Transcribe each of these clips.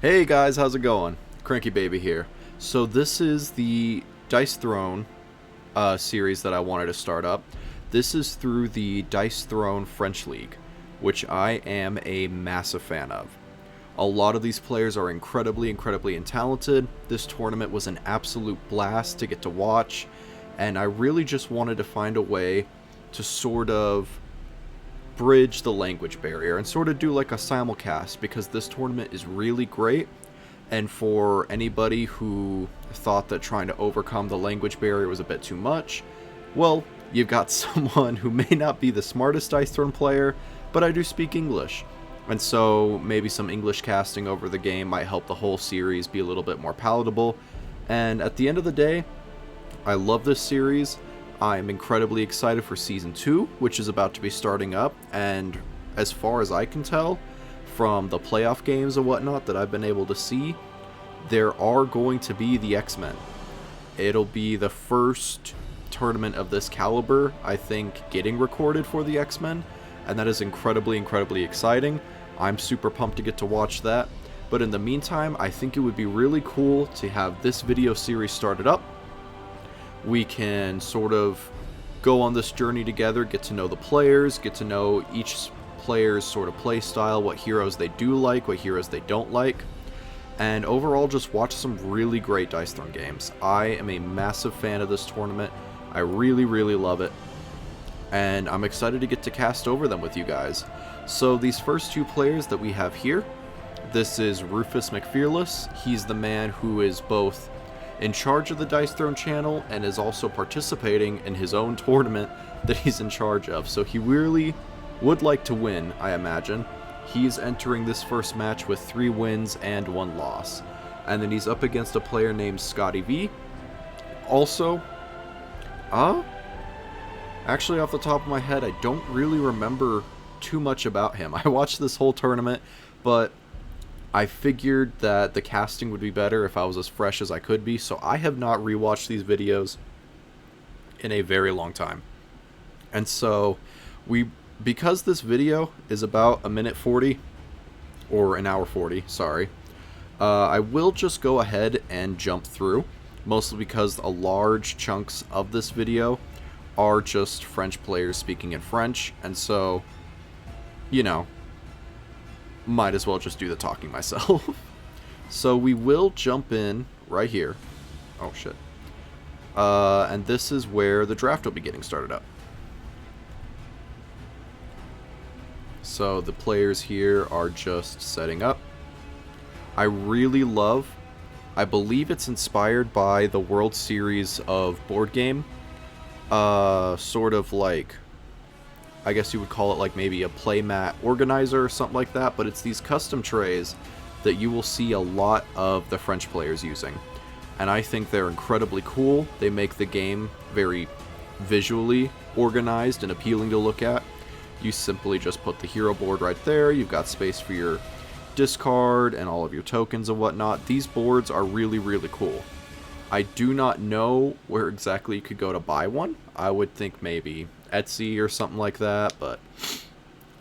Hey guys, how's it going? Cranky Baby here. So this is the Dice Throne series that I wanted to start up. This is through the Dice Throne French League, which I am a massive fan of. A lot of these players are incredibly talented. This tournament was an absolute blast to get to watch, and I really just wanted to find a way to sort of bridge the language barrier and sort of do like a simulcast, because this tournament is really great. And for anybody who thought that trying to overcome the language barrier was a bit too much, well, you've got someone who may not be the smartest Dice Throne player, but I do speak English. And so maybe some English casting over the game might help the whole series be a little bit more palatable. And at the end of the day, I love this series. I'm incredibly excited for Season 2, which is about to be starting up, and as far as I can tell, from the playoff games and whatnot that I've been able to see, there are going to be the X-Men. It'll be the first tournament of this caliber, I think, getting recorded for the X-Men, and that is incredibly exciting. I'm super pumped to get to watch that, but in the meantime, I think it would be really cool to have this video series started up. We can sort of go on this journey together, get to know the players, get to know each player's sort of play style, what heroes they do like, what heroes they don't like, and overall just watch some really great Dice Throne games. I am a massive fan of this tournament. I really love it, and I'm excited to get to cast over them with you guys. So these first two players that we have here, this is Rufus McFearless. He's the man who is both in charge of the Dice Throne channel and is also participating in his own tournament that he's in charge of. So he really would like to win, I imagine. He's entering this first match with 3 wins and 1 loss. And then he's up against a player named Scottivi. Also, actually off the top of my head, I don't really remember too much about him. I watched this whole tournament, but I figured that the casting would be better if I was as fresh as I could be, so I have not rewatched these videos in a very long time. And so, because this video is about 1:40, or an hour 40, sorry, I will just go ahead and jump through, mostly because a large chunks of this video are just French players speaking in French, and so, you know, might as well just do the talking myself. So we will jump in right here. Oh shit. And this is where the draft will be getting started up. So the players here are just setting up. I really love, I believe it's inspired by the World Series of board game. Sort of like, I guess you would call it like maybe a playmat organizer or something like that, but it's these custom trays that you will see a lot of the French players using. And I think they're incredibly cool. They make the game very visually organized and appealing to look at. You simply just put the hero board right there. You've got space for your discard and all of your tokens and whatnot. These boards are really cool. I do not know where exactly you could go to buy one. I would think maybe Etsy or something like that, but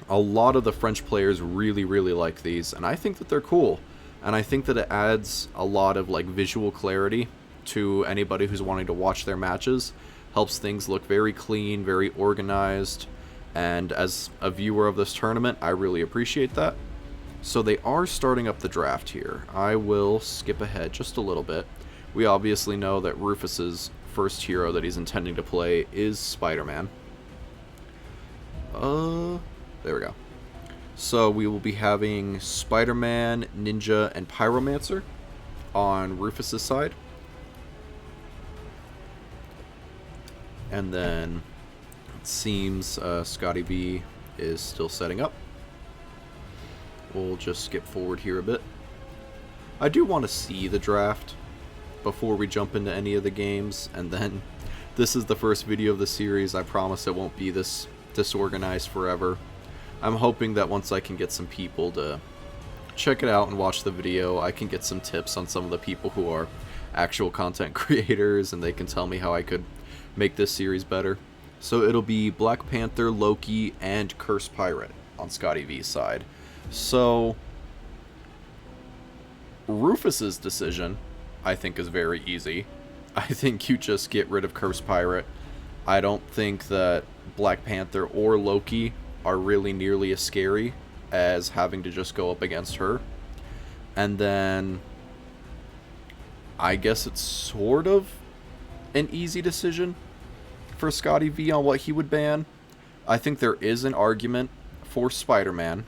a lot of the French players really like these, and I think that they're cool, and I think that it adds a lot of like visual clarity to anybody who's wanting to watch their matches. Helps things look very clean, very organized, and as a viewer of this tournament, I really appreciate that. So they are starting up the draft here. I will skip ahead just a little bit. We obviously know that Rufus's first hero that he's intending to play is Spider-Man. There we go. So we will be having Spider-Man, Ninja, and Pyromancer on Rufus's side. And then it seems Scottivi is still setting up. We'll just skip forward here a bit. I do want to see the draft before we jump into any of the games, and then this is the first video of the series. I promise it won't be this disorganized forever. I'm hoping that once I can get some people to check it out and watch the video, I can get some tips on some of the people who are actual content creators, and they can tell me how I could make this series better. So it'll be Black Panther, Loki, and Curse Pirate on Scotty V's side. So Rufus's decision, I think, is very easy. I think you just get rid of Curse Pirate. I don't think that Black Panther or Loki are really nearly as scary as having to just go up against her. And then I guess it's sort of an easy decision for Scottivi on what he would ban. I think there is an argument for Spider-Man.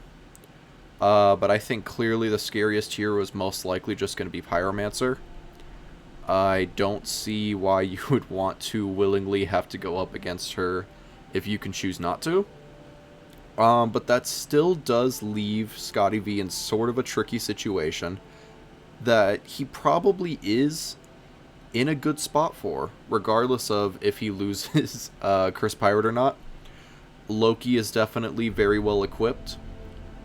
But I think clearly the scariest here was most likely just going to be Pyromancer. I don't see why you would want to willingly have to go up against her if you can choose not to. But that still does leave Scottivi in sort of a tricky situation that he probably is in a good spot for, regardless of if he loses Curse Pirate or not. Loki is definitely very well equipped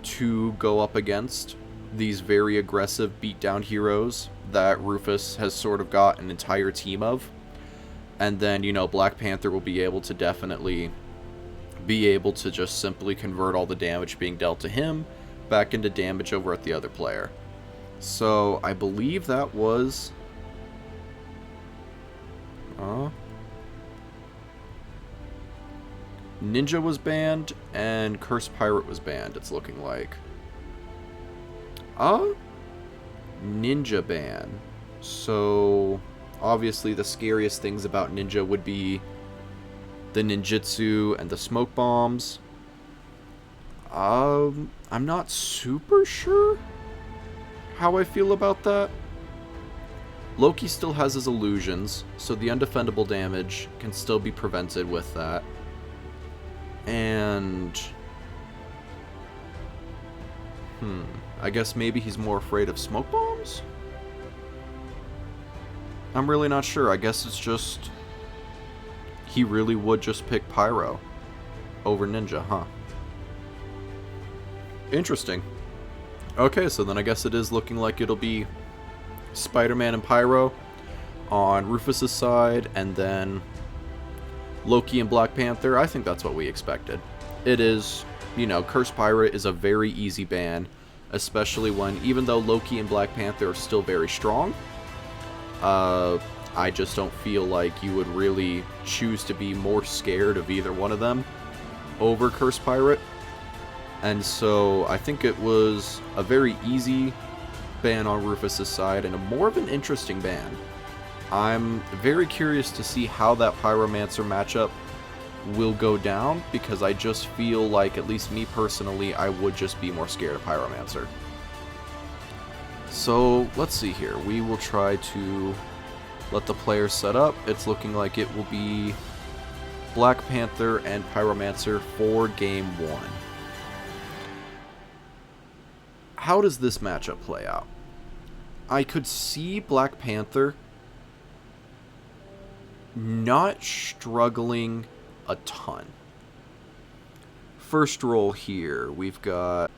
to go up against these very aggressive beatdown heroes that Rufus has sort of got an entire team of. And then, you know, Black Panther will be able to definitely be able to just simply convert all the damage being dealt to him back into damage over at the other player. So I believe that was Ninja was banned, and Curse Pirate was banned, it's looking like. Ninja ban. So, obviously the scariest things about Ninja would be the ninjutsu and the smoke bombs. I'm not super sure how I feel about that. Loki still has his illusions, so the undefendable damage can still be prevented with that. And I guess maybe he's more afraid of smoke bombs? I'm really not sure. I guess it's just he really would just pick Pyro over Ninja, huh? Interesting. Okay, so then I guess it is looking like it'll be Spider-Man and Pyro on Rufus's side, and then Loki and Black Panther. I think that's what we expected. It is, you know, Curse Pirate is a very easy ban, especially when, even though Loki and Black Panther are still very strong, I just don't feel like you would really choose to be more scared of either one of them over Curse Pirate. And so I think it was a very easy ban on Rufus's side and a more of an interesting ban. I'm very curious to see how that Pyromancer matchup will go down, because I just feel like, at least me personally, I would just be more scared of Pyromancer. So let's see here. We will try to let the players set up. It's looking like it will be Black Panther and Pyromancer for Game 1. How does this matchup play out? I could see Black Panther not struggling a ton. First roll here, we've got...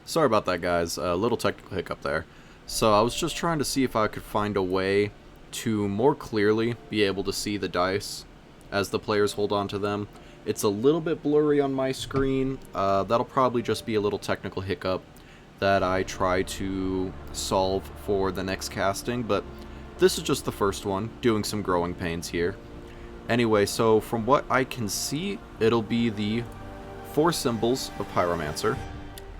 Sorry about that, guys. A little technical hiccup there. So I was just trying to see if I could find a way to more clearly be able to see the dice as the players hold on to them. It's a little bit blurry on my screen. That'll probably just be a little technical hiccup that I try to solve for the next casting, but this is just the first one, doing some growing pains here. Anyway, so from what I can see, it'll be the 4 symbols of Pyromancer.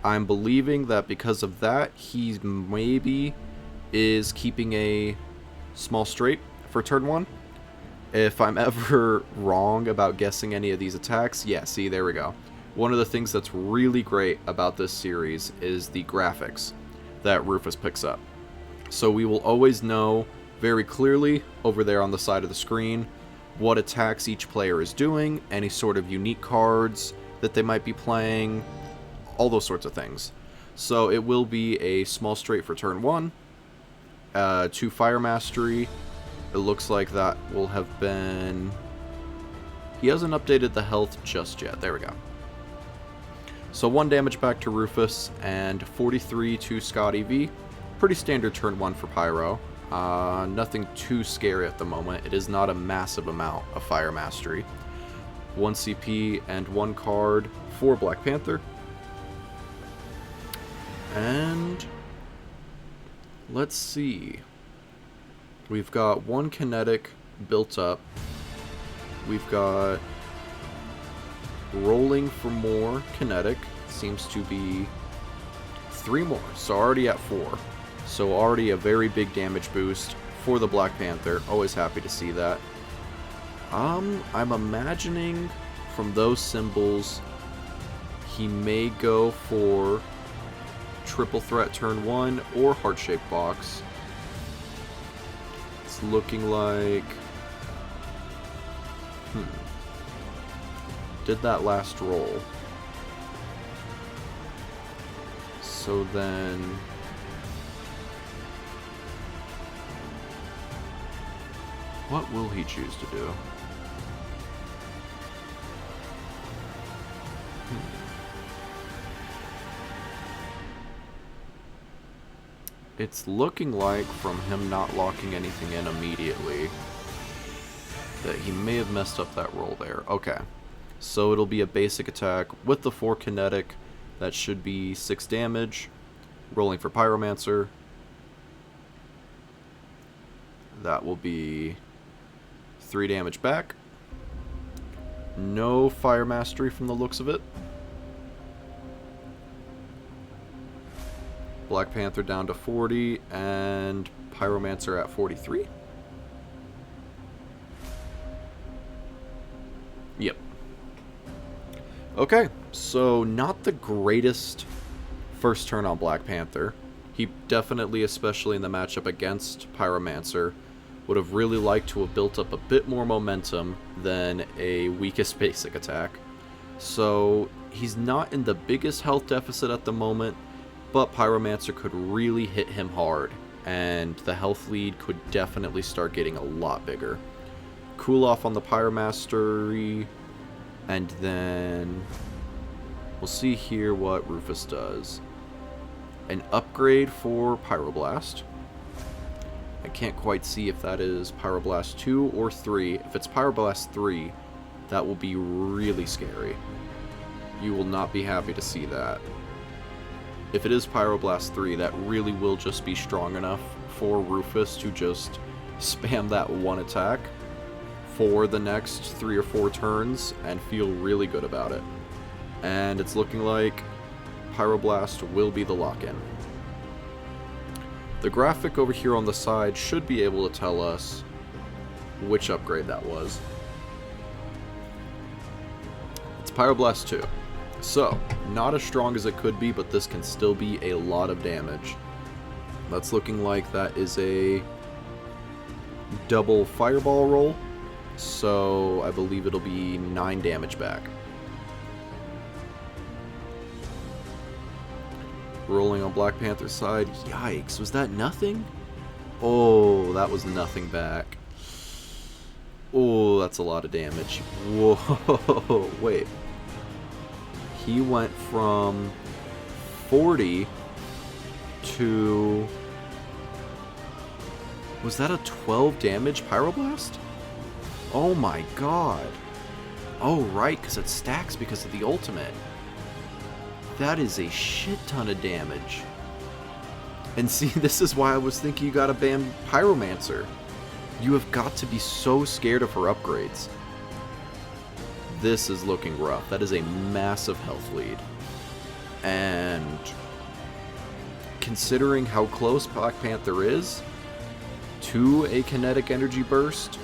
I'm believing that because of that, he maybe is keeping a small straight for turn 1. If I'm ever wrong about guessing any of these attacks, yeah, see, there we go. One of the things that's really great about this series is the graphics that Rufus picks up. So we will always know very clearly over there on the side of the screen what attacks each player is doing, any sort of unique cards that they might be playing, all those sorts of things. So it will be a small straight for turn 1, 2 Fire Mastery. It looks like that will have been... He hasn't updated the health just yet. There we go. So 1 damage back to Rufus, and 43 to Scottivi. Pretty standard turn 1 for Pyro. Nothing too scary at the moment. It is not a massive amount of Fire Mastery. 1 CP and 1 card for Black Panther. And Let's see. We've got one kinetic built up. We've got rolling for more kinetic. Seems to be 3 more. So already at 4. So already a very big damage boost for the Black Panther. Always happy to see that. I'm imagining from those symbols he may go for triple threat turn 1 or heart-shaped box. It's looking like... Did that last roll. So then... What will he choose to do? It's looking like, from him not locking anything in immediately, that he may have messed up that roll there. Okay. So it'll be a basic attack with the 4 kinetic. That should be 6 damage. Rolling for Pyromancer. That will be 3 damage back. No Fire Mastery from the looks of it. Black Panther down to 40, and Pyromancer at 43. Yep. Okay, so not the greatest first turn on Black Panther. He definitely, especially in the matchup against Pyromancer, would have really liked to have built up a bit more momentum than a weakest basic attack. So he's not in the biggest health deficit at the moment, but Pyromancer could really hit him hard, and the health lead could definitely start getting a lot bigger. Cool off on the Pyromastery, and then we'll see here what Rufus does. An upgrade for Pyroblast. I can't quite see if that is Pyroblast 2 or 3. If it's Pyroblast 3, that will be really scary. You will not be happy to see that. If it is Pyroblast 3, that really will just be strong enough for Rufus to just spam that one attack for the next 3 or 4 turns and feel really good about it. And it's looking like Pyroblast will be the lock-in. The graphic over here on the side should be able to tell us which upgrade that was. It's Pyroblast 2. So, not as strong as it could be, but this can still be a lot of damage. That's looking like that is a double fireball roll. So, I believe it'll be 9 damage back. Rolling on Black Panther's side. Yikes, was that nothing? Oh, that was nothing back. Oh, that's a lot of damage. Whoa, wait. He went from 40 to... Was that a 12 damage Pyroblast? Oh my god. Oh, right, because it stacks because of the ultimate. That is a shit ton of damage. And see, this is why I was thinking you gotta ban Pyromancer. You have got to be so scared of her upgrades. This is looking rough. That is a massive health lead. And considering how close Black Panther is to a kinetic energy burst,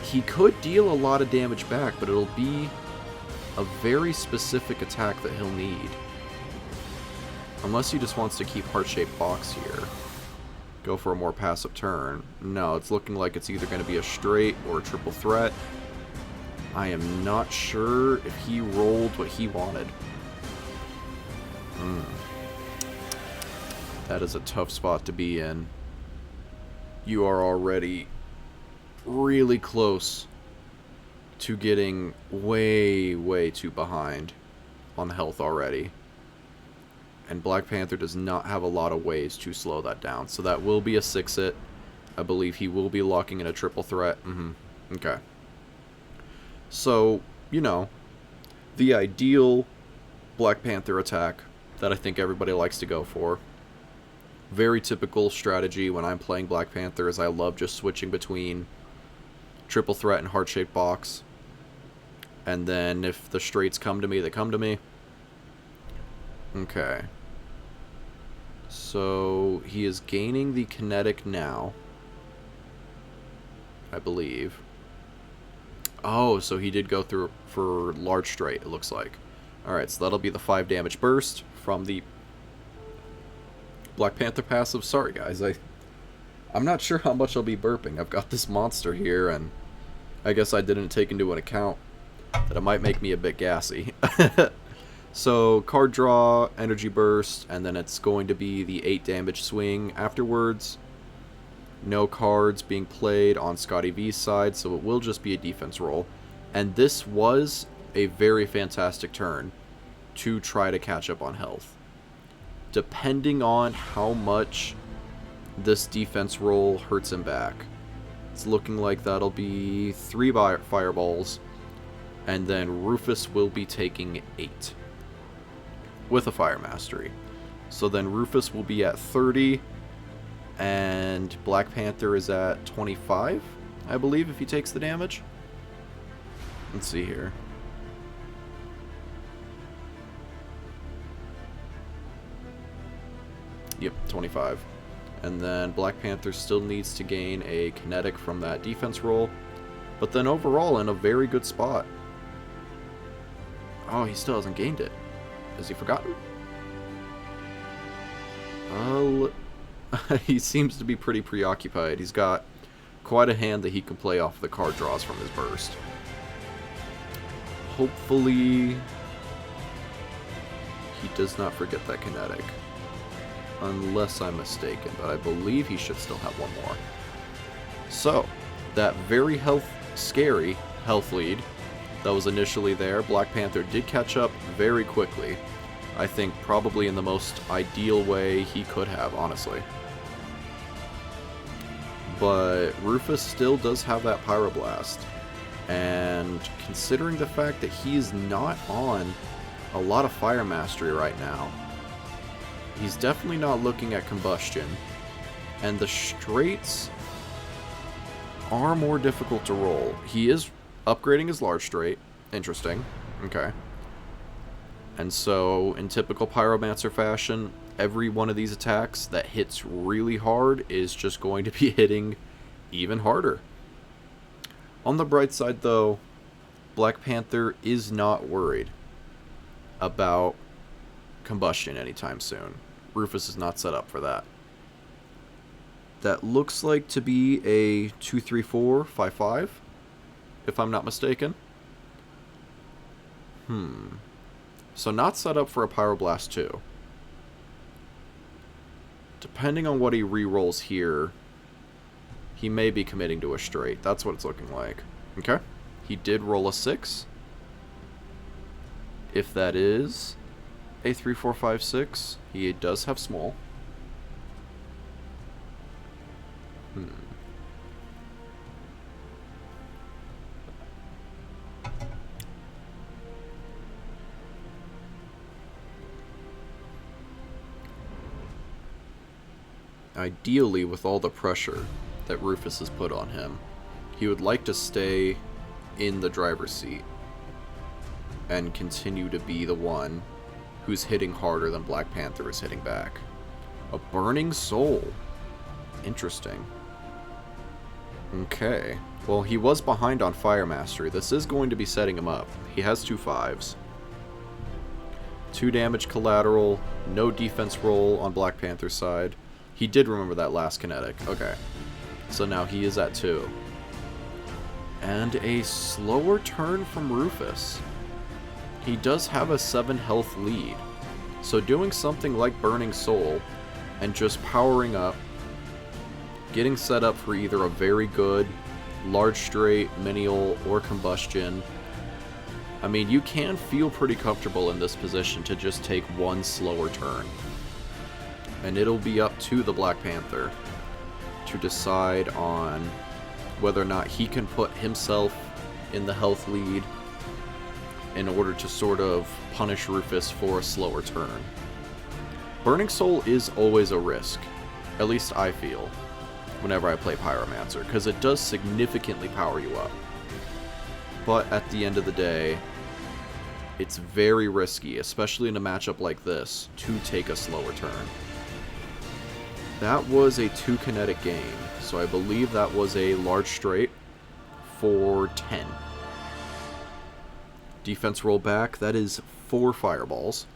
he could deal a lot of damage back, but it'll be a very specific attack that he'll need. Unless he just wants to keep heart-shaped box here. Go for a more passive turn. No, it's looking like it's either going to be a straight or a triple threat. I am not sure if he rolled what he wanted. That is a tough spot to be in. You are already really close to getting way, way too behind on health already. And Black Panther does not have a lot of ways to slow that down. So that will be a 6-hit. I believe he will be locking in a triple threat. Okay. So, you know, the ideal Black Panther attack that I think everybody likes to go for Very typical strategy when I'm playing Black Panther is I love just switching between triple threat and heart-shaped box. And then if the straights come to me, they come to me. Okay. So he is gaining the kinetic now, I believe. Oh, so he did go through for large straight, it looks like. Alright, so that'll be the 5 damage burst from the Black Panther passive. Sorry, guys, I'm not sure how much I'll be burping. I've got this monster here, and I guess I didn't take into account that it might make me a bit gassy. So, card draw, energy burst, and then it's going to be the 8 damage swing afterwards. No cards being played on Scottivi's side, so it will just be a defense roll. And this was a very fantastic turn to try to catch up on health. Depending on how much this defense roll hurts him back, it's looking like that'll be 3 fireballs, and then Rufus will be taking 8 with a fire mastery. So then Rufus will be at 30, and Black Panther is at 25, I believe, if he takes the damage. Let's see here. Yep, 25. And then Black Panther still needs to gain a kinetic from that defense roll, but then overall in a very good spot. Oh, he still hasn't gained it. Has he forgotten? He seems to be pretty preoccupied. He's got quite a hand that he can play off the card draws from his burst. Hopefully he does not forget that kinetic. Unless I'm mistaken, but I believe he should still have one more. So, that very scary health lead that was initially there, Black Panther did catch up very quickly. I think probably in the most ideal way he could have, honestly. But Rufus still does have that Pyroblast. And considering the fact that he's not on a lot of Fire Mastery right now, he's definitely not looking at Combustion. And the straights are more difficult to roll. He is upgrading his large straight. Interesting. Okay. And so, in typical Pyromancer fashion, every one of these attacks that hits really hard is just going to be hitting even harder. On the bright side, though, Black Panther is not worried about Combustion anytime soon. Rufus is not set up for that. That looks like to be a 2-3-4, 5-5, if I'm not mistaken. So not set up for a Pyroblast 2. Depending on what he re-rolls here, he may be committing to a straight. That's what it's looking like. Okay. He did roll a 6. If that is a 3, 4, 5, 6, he does have small. Ideally, with all the pressure that Rufus has put on him, he would like to stay in the driver's seat and continue to be the one who's hitting harder than Black Panther is hitting back. A Burning Soul. Interesting. Okay. Well, he was behind on Fire Mastery. This is going to be setting him up. He has 2 5s. 2 damage collateral, no defense roll on Black Panther's side. He did remember that last kinetic. Okay. So now he is at 2. And a slower turn from Rufus. He does have a 7 health lead. So doing something like Burning Soul and just powering up, getting set up for either a very good large straight, menial, or combustion. I mean, you can feel pretty comfortable in this position to just take one slower turn. And it'll be up to the Black Panther to decide on whether or not he can put himself in the health lead in order to sort of punish Rufus for a slower turn. Burning Soul is always a risk At least I feel whenever I play Pyromancer, because it does significantly power you up. But at the end of the day, it's very risky, especially in a matchup like this, to take a slower turn. That was a 2 kinetic game, so I believe that was a large straight for 10. Defense roll back, that is 4 fireballs.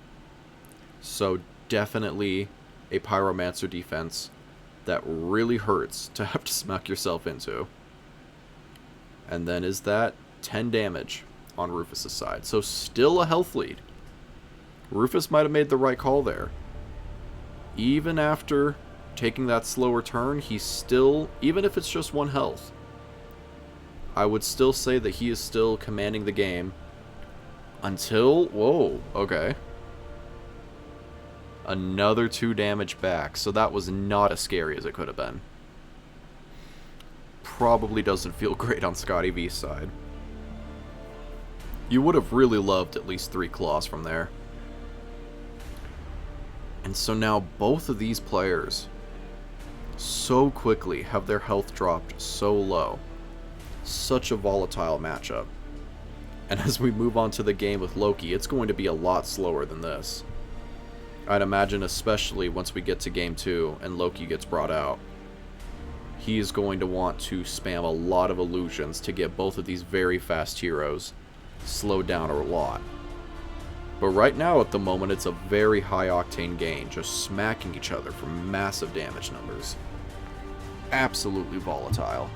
So definitely a Pyromancer defense that really hurts to have to smack yourself into. And then is that 10 damage on Rufus' side. So still a health lead. Rufus might have made the right call there. Even after taking that slower turn, he's still, even if it's just 1 health, I would still say that he is still commanding the game until, whoa, okay. Another 2 damage back, so that was not as scary as it could have been. Probably doesn't feel great on Scottivi's side. You would have really loved at least 3 claws from there. And so now both of these players so quickly have their health dropped so low. Such a volatile matchup. And as we move on to the game with Loki, it's going to be a lot slower than this. I'd imagine, especially once we get to game 2 and Loki gets brought out, he is going to want to spam a lot of illusions to get both of these very fast heroes slowed down a lot. But right now, at the moment, it's a very high-octane game, just smacking each other for massive damage numbers. Absolutely volatile.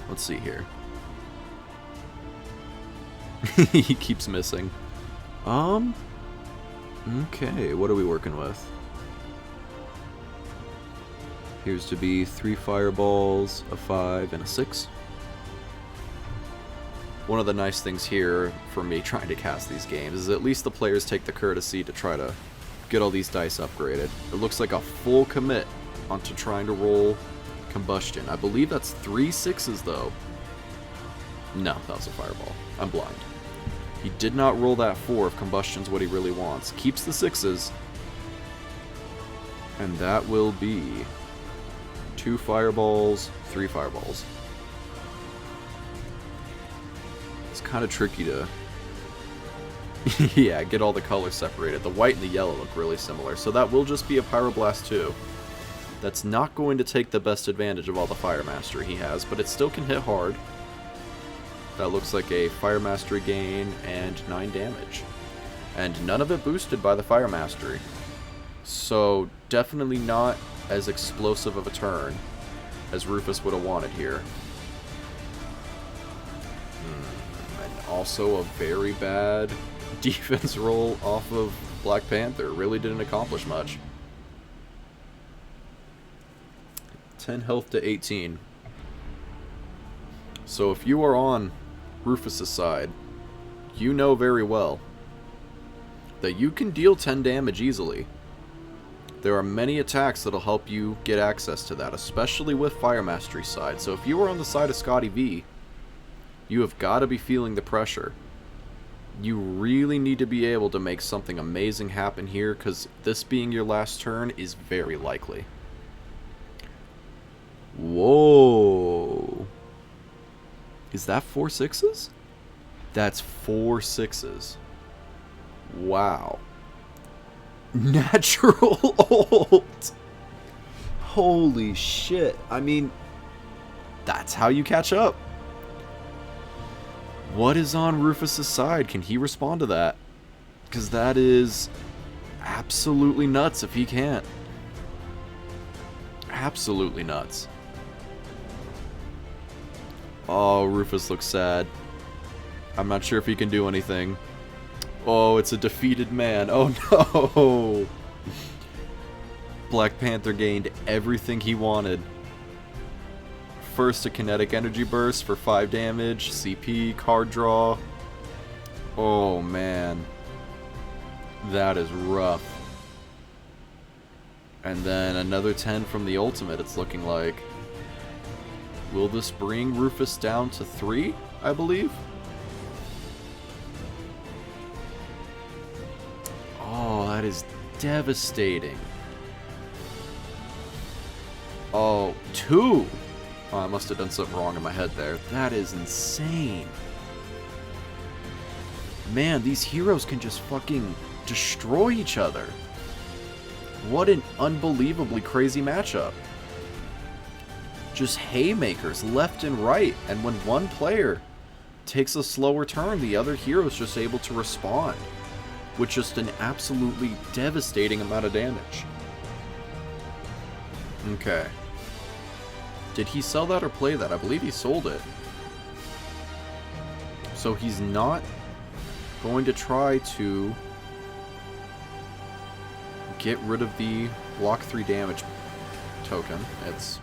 Let's see here. He keeps missing. Okay, what are we working with? Here's to be 3 fireballs, a 5, and a 6. One of the nice things here for me trying to cast these games is at least the players take the courtesy to try to get all these dice upgraded. It looks like a full commit onto trying to roll combustion. I believe that's 3 6s though. No, that was a fireball. I'm blind. He did not roll that 4 if combustion's what he really wants. Keeps the 6s. And that will be 2 fireballs, 3 fireballs. It's kind of tricky to yeah, get all the colors separated. The white and the yellow look really similar. So that will just be a Pyroblast 2. That's not going to take the best advantage of all the Fire Mastery he has, but it still can hit hard. That looks like a Fire Mastery gain and 9 damage. And none of it boosted by the Fire Mastery. So definitely not as explosive of a turn as Rufus would have wanted here. And also a very bad defense roll off of Black Panther. Really didn't accomplish much. 10 health to 18. So if you are on Rufus' side, you know very well that you can deal 10 damage easily. There are many attacks that'll help you get access to that, especially with Fire Mastery side. So if you are on the side of Scottivi, you have got to be feeling the pressure. You really need to be able to make something amazing happen here, because this being your last turn is very likely. Whoa. Is that 4 6s? That's 4 6s. Wow. Natural ult. Holy shit. I mean, that's how you catch up. What is on Rufus' side? Can he respond to that? Because that is absolutely nuts if he can't. Absolutely nuts. Oh, Rufus looks sad. I'm not sure if he can do anything. Oh, it's a defeated man. Oh no! Black Panther gained everything he wanted. First, a kinetic energy burst for 5 damage, CP, card draw. Oh man. That is rough. And then another 10 from the ultimate, it's looking like. Will this bring Rufus down to 3, I believe? Oh, that is devastating. Oh, 2! Oh, I must have done something wrong in my head there. That is insane. Man, these heroes can just fucking destroy each other. What an unbelievably crazy matchup. Just haymakers left and right, and when one player takes a slower turn, the other hero is just able to respond with just an absolutely devastating amount of damage. Okay. Did he sell that or play that? I believe he sold it. So he's not going to try to get rid of the block 3 damage token. It's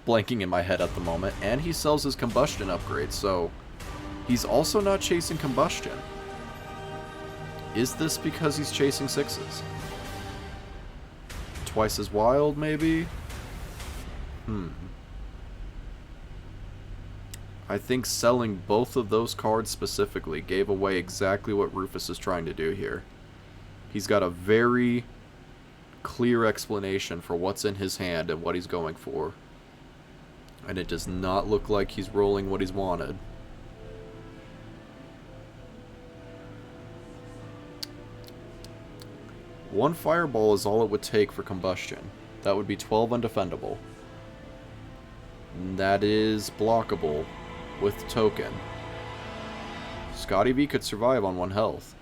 blanking in my head at the moment. And he sells his combustion upgrade, so he's also not chasing combustion. Is this because he's chasing 6s? Twice as wild, maybe? I think selling both of those cards specifically gave away exactly what Rufus is trying to do here. He's got a very clear explanation for what's in his hand and what he's going for. And it does not look like he's rolling what he's wanted. One fireball is all it would take for combustion. That would be 12 undefendable. And that is blockable with token. Scottivi could survive on 1 health.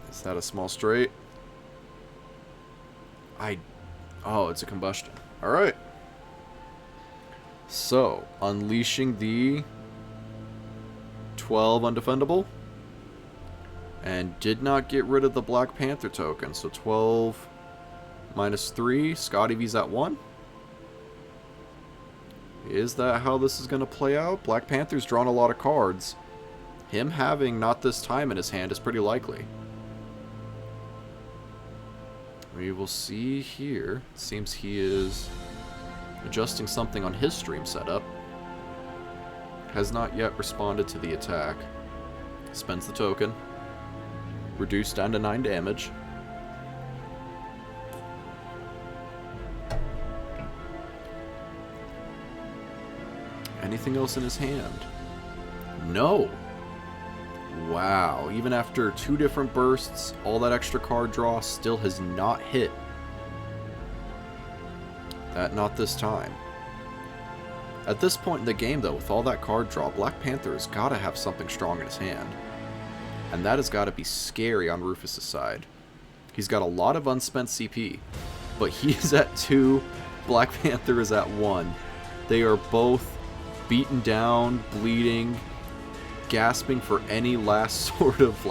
Is that a small straight? Oh, it's a combustion. Alright. So, unleashing the 12 undefendable. And did not get rid of the Black Panther token. So 12 minus 3. Scottivi's at 1. Is that how this is going to play out? Black Panther's drawn a lot of cards. Him having not this time in his hand is pretty likely. We will see here. It seems he is adjusting something on his stream setup. Has not yet responded to the attack. Spends the token. Reduced down to 9 damage. Anything else in his hand? No! Wow, even after 2 different bursts, all that extra card draw still has not hit. That not this time. At this point in the game though, with all that card draw, Black Panther has got to have something strong in his hand. And that has got to be scary on Rufus' side. He's got a lot of unspent CP, but he's at 2, Black Panther is at 1. They are both beaten down, bleeding, gasping for any last sort of,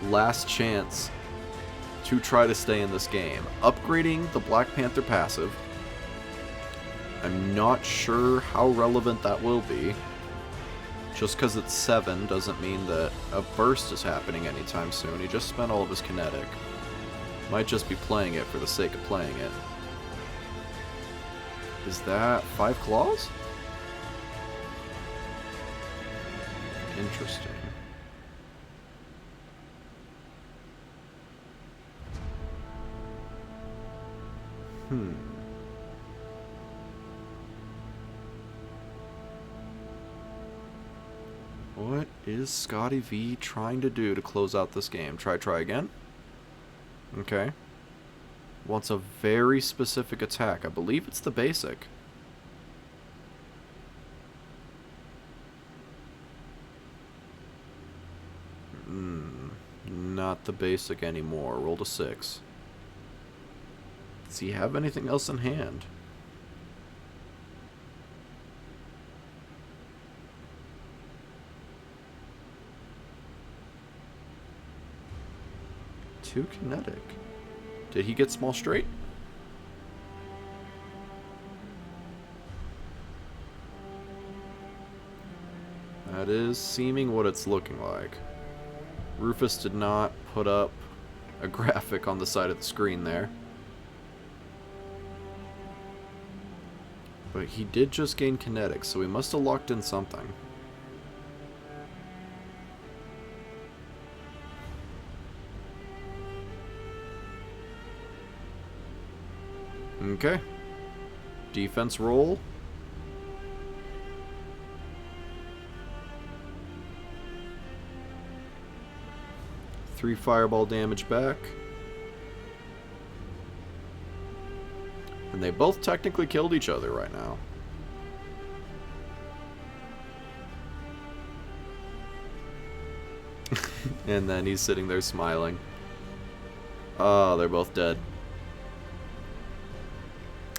last chance to try to stay in this game. Upgrading the Black Panther passive. I'm not sure how relevant that will be. Just because it's 7 doesn't mean that a burst is happening anytime soon. He just spent all of his kinetic. Might just be playing it for the sake of playing it. Is that 5 claws? Interesting. What is Scottivi trying to do to close out this game? Try again? Okay. Wants a very specific attack. I believe it's the basic. Not the basic anymore. Rolled a 6. Does he have anything else in hand? Two kinetic. Did he get small straight? That is seeming what it's looking like. Rufus did not put up a graphic on the side of the screen there. But he did just gain kinetic, so he must have locked in something. Okay. Defense roll. Three fireball damage back. And they both technically killed each other right now. And then he's sitting there smiling. Oh, they're both dead.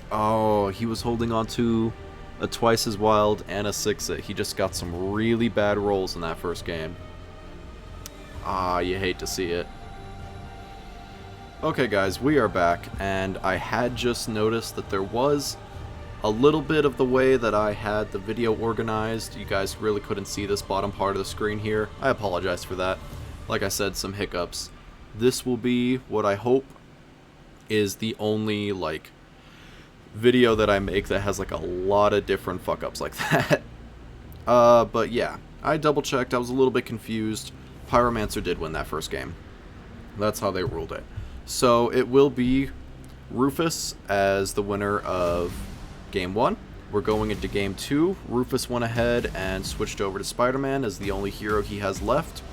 Oh, he was holding on to a twice as wild and a 6-it. He just got some really bad rolls in that first game. Ah, you hate to see it. Okay guys, we are back, and I had just noticed that there was a little bit of the way that I had the video organized. You guys really couldn't see this bottom part of the screen here. I apologize for that. Like I said, some hiccups. This will be what I hope is the only, like, video that I make that has, like, a lot of different fuck-ups like that. But yeah, I double-checked. I was a little bit confused. Pyromancer did win that first game. That's how they ruled it. So it will be Rufus as the winner of Game 1. We're going into Game 2. Rufus went ahead and switched over to Spider-Man as the only hero he has left.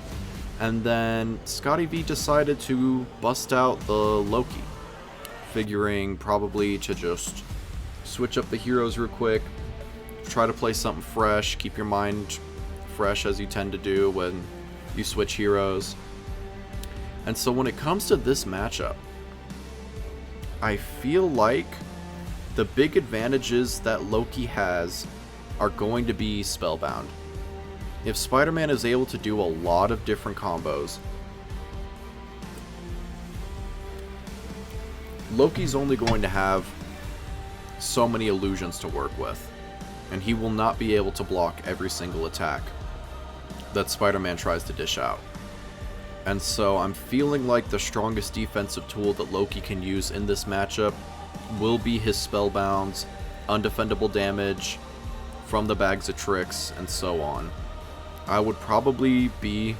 And then Scottivi decided to bust out the Loki, figuring probably to just switch up the heroes real quick, try to play something fresh, keep your mind fresh as you tend to do when you switch heroes. And so when it comes to this matchup, I feel like the big advantages that Loki has are going to be Spellbound. If Spider-Man is able to do a lot of different combos, Loki's only going to have so many illusions to work with, and he will not be able to block every single attack that Spider-Man tries to dish out. And so I'm feeling like the strongest defensive tool that Loki can use in this matchup will be his Spellbounds, undefendable damage from the bags of tricks, and so on. I would probably be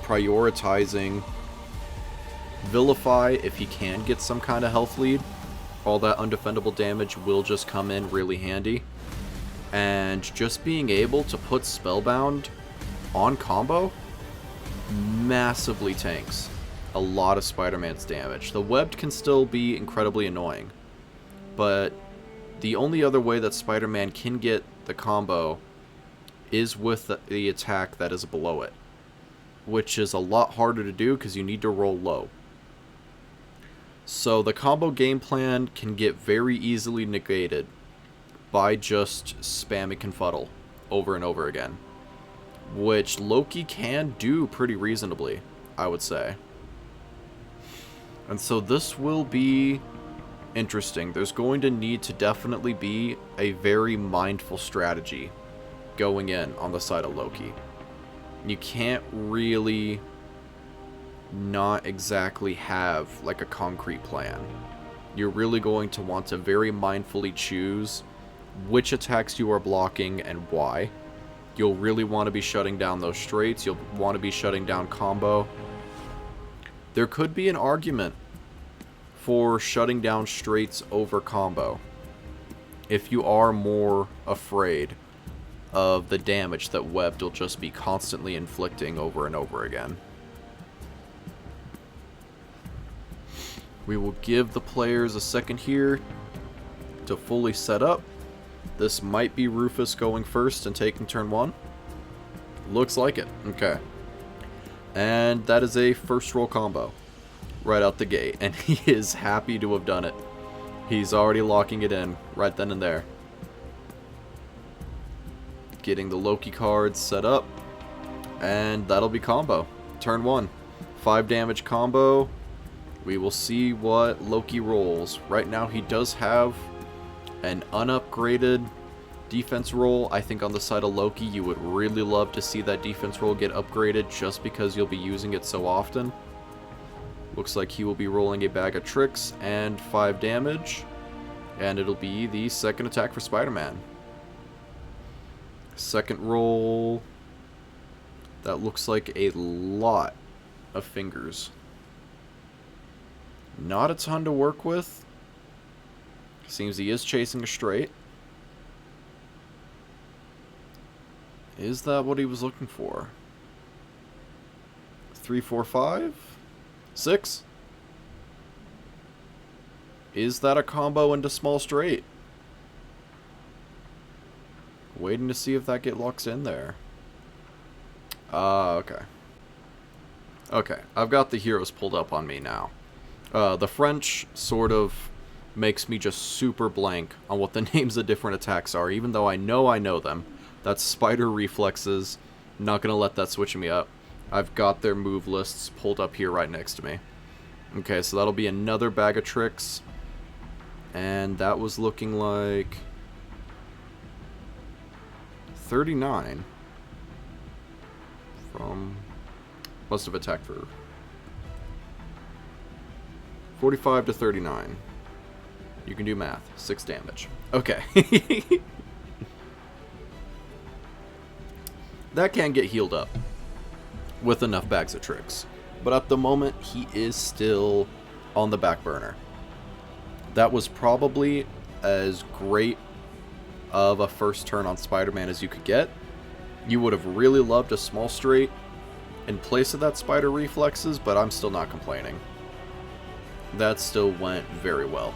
prioritizing Vilify if he can get some kind of health lead. All that undefendable damage will just come in really handy. And just being able to put Spellbound on combo massively tanks a lot of Spider-Man's damage. The webbed can still be incredibly annoying, but the only other way that Spider-Man can get the combo is with the attack that is below it, which is a lot harder to do because you need to roll low. So the combo game plan can get very easily negated by just spamming Confuddle over and over again, which Loki can do pretty reasonably, I would say. And so this will be interesting. There's going to need to definitely be a very mindful strategy going in on the side of Loki. You can't really not exactly have like a concrete plan. You're really going to want to very mindfully choose which attacks you are blocking and why. You'll really want to be shutting down those straights. You'll want to be shutting down combo. There could be an argument for shutting down straights over combo if you are more afraid of the damage that webbed will just be constantly inflicting over and over again. We will give the players a second here to fully set up. This might be Rufus going first and taking turn 1. Looks like it. Okay. And that is a first roll combo right out the gate, and he is happy to have done it. He's already locking it in right then and there. Getting the Loki cards set up, and that'll be combo. Turn 1. 5 damage combo. We will see what Loki rolls. Right now he does have an unupgraded defense roll. I think on the side of Loki you would really love to see that defense roll get upgraded just because you'll be using it so often. Looks like he will be rolling a bag of tricks and 5 damage. And it'll be the second attack for Spider-Man. Second roll. That looks like a lot of fingers. Not a ton to work with. Seems he is chasing a straight. Is that what he was looking for? 3, 4, 5? 6? Is that a combo into small straight? Waiting to see if that get locks in there. Okay. Okay, I've got the heroes pulled up on me now. The French sort of makes me just super blank on what the names of different attacks are, even though I know them. That's spider reflexes. Not going to let that switch me up. I've got their move lists pulled up here right next to me. Okay, so that'll be another bag of tricks. And that was looking like 39 from... Must have attacked for 45 to 39. You can do math. 6 damage. Okay. That can get healed up with enough bags of tricks. But at the moment, he is still on the back burner. That was probably as great of a first turn on Spider-Man as you could get. You would have really loved a small straight in place of that spider reflexes, but I'm still not complaining. That still went very well.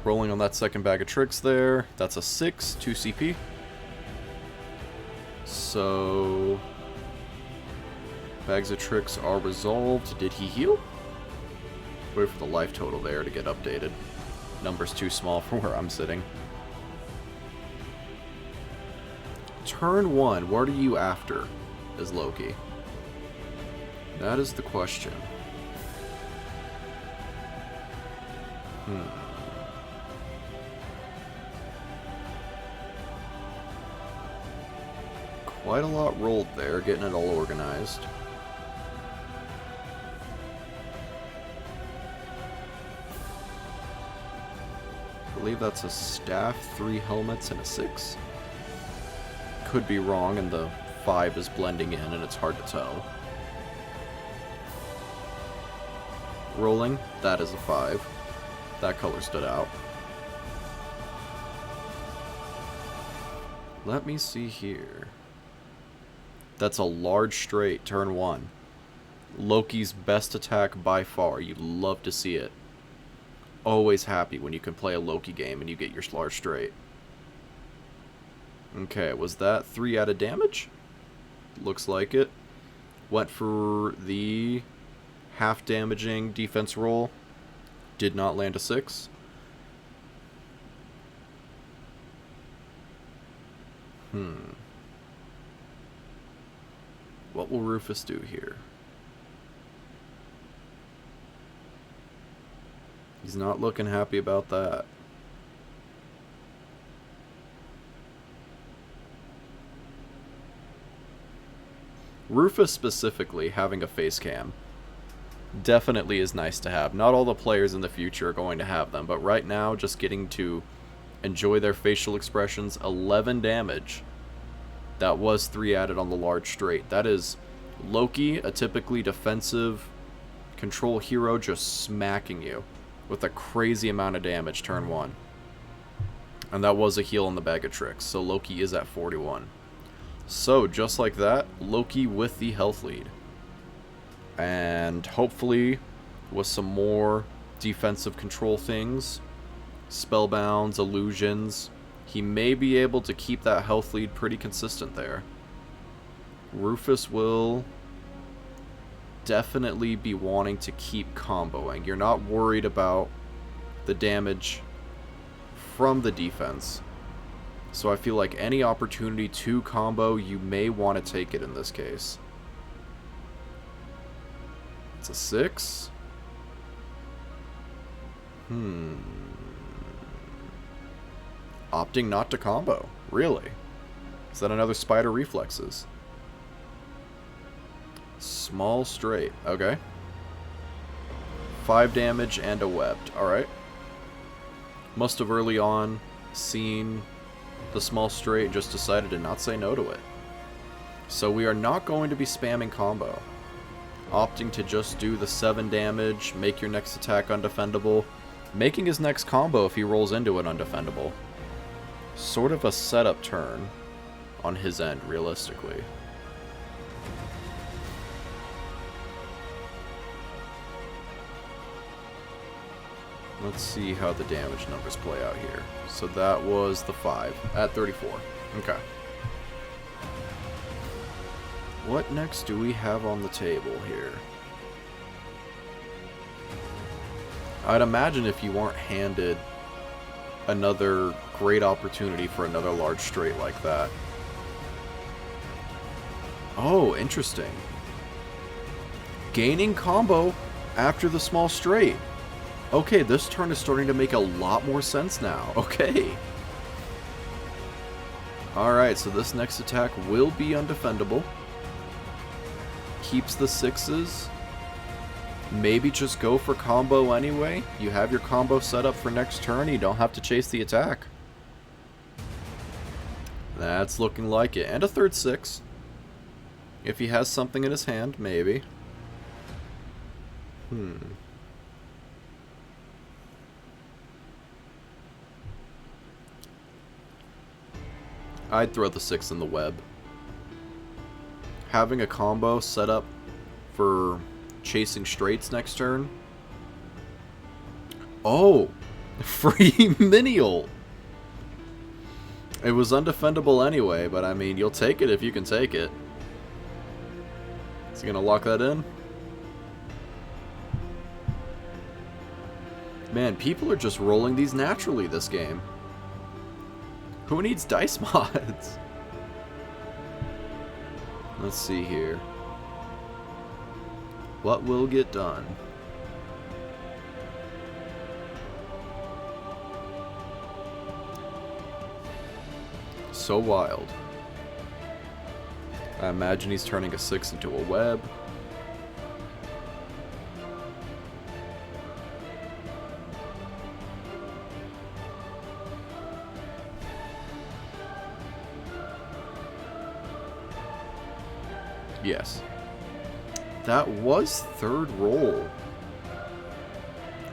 Rolling on that second bag of tricks there. That's a 6, 2 CP. So... bags of tricks are resolved. Did he heal? Wait for the life total there to get updated. Number's too small for where I'm sitting. Turn 1, what are you after as Loki? That is the question. Quite a lot rolled there, getting it all organized. I believe that's a staff, 3 helmets, and a 6. Could be wrong, and the 5 is blending in, and it's hard to tell. Rolling, that is a 5. That color stood out. Let me see here. That's a large straight, turn 1. Loki's best attack by far. You'd love to see it. Always happy when you can play a Loki game and you get your large straight. Okay, was that 3 added damage? Looks like it. Went for the half damaging defense roll. Did not land a 6. What will Rufus do here? He's not looking happy about that. Rufus specifically having a face cam definitely is nice to have. Not all the players in the future are going to have them, but right now just getting to enjoy their facial expressions. 11 damage. That was 3 added on the large straight. That is Loki, a typically defensive control hero, just smacking you with a crazy amount of damage turn 1. And that was a heal on the bag of tricks, so Loki is at 41. So, just like that, Loki with the health lead. And hopefully, with some more defensive control things, spellbounds, illusions, he may be able to keep that health lead pretty consistent there. Rufus will definitely be wanting to keep comboing. You're not worried about the damage from the defense. So I feel like any opportunity to combo, you may want to take it in this case. It's a 6. Opting not to combo. Really? Is that another spider reflexes? Small straight. Okay. 5 damage and a webbed. Alright. Must have early on seen the small straight and just decided to not say no to it. So we are not going to be spamming combo. Opting to just do the 7 damage, make your next attack undefendable, Making his next combo if he rolls into an undefendable. Sort of a setup turn on his end, realistically. Let's see how the damage numbers play out here. So that was the 5 at 34. Okay. What next do we have on the table here? I'd imagine if you weren't handed another great opportunity for another large straight like that. Oh, interesting. Gaining combo after the small straight. Okay, this turn is starting to make a lot more sense now. Okay. Alright, so this next attack will be undefendable. Keeps the 6s. Maybe just go for combo anyway. You have your combo set up for next turn. You don't have to chase the attack. That's looking like it. And a third 6. If he has something in his hand, maybe. I'd throw the 6 in the web. Having a combo set up for chasing straights next turn. Oh! Free mini ult! It was undefendable anyway, but I mean, you'll take it if you can take it. Is he gonna lock that in? Man, people are just rolling these naturally this game. Who needs dice mods? Let's see here. What will get done? So wild. I imagine he's turning a 6 into a web. Yes. That was third roll.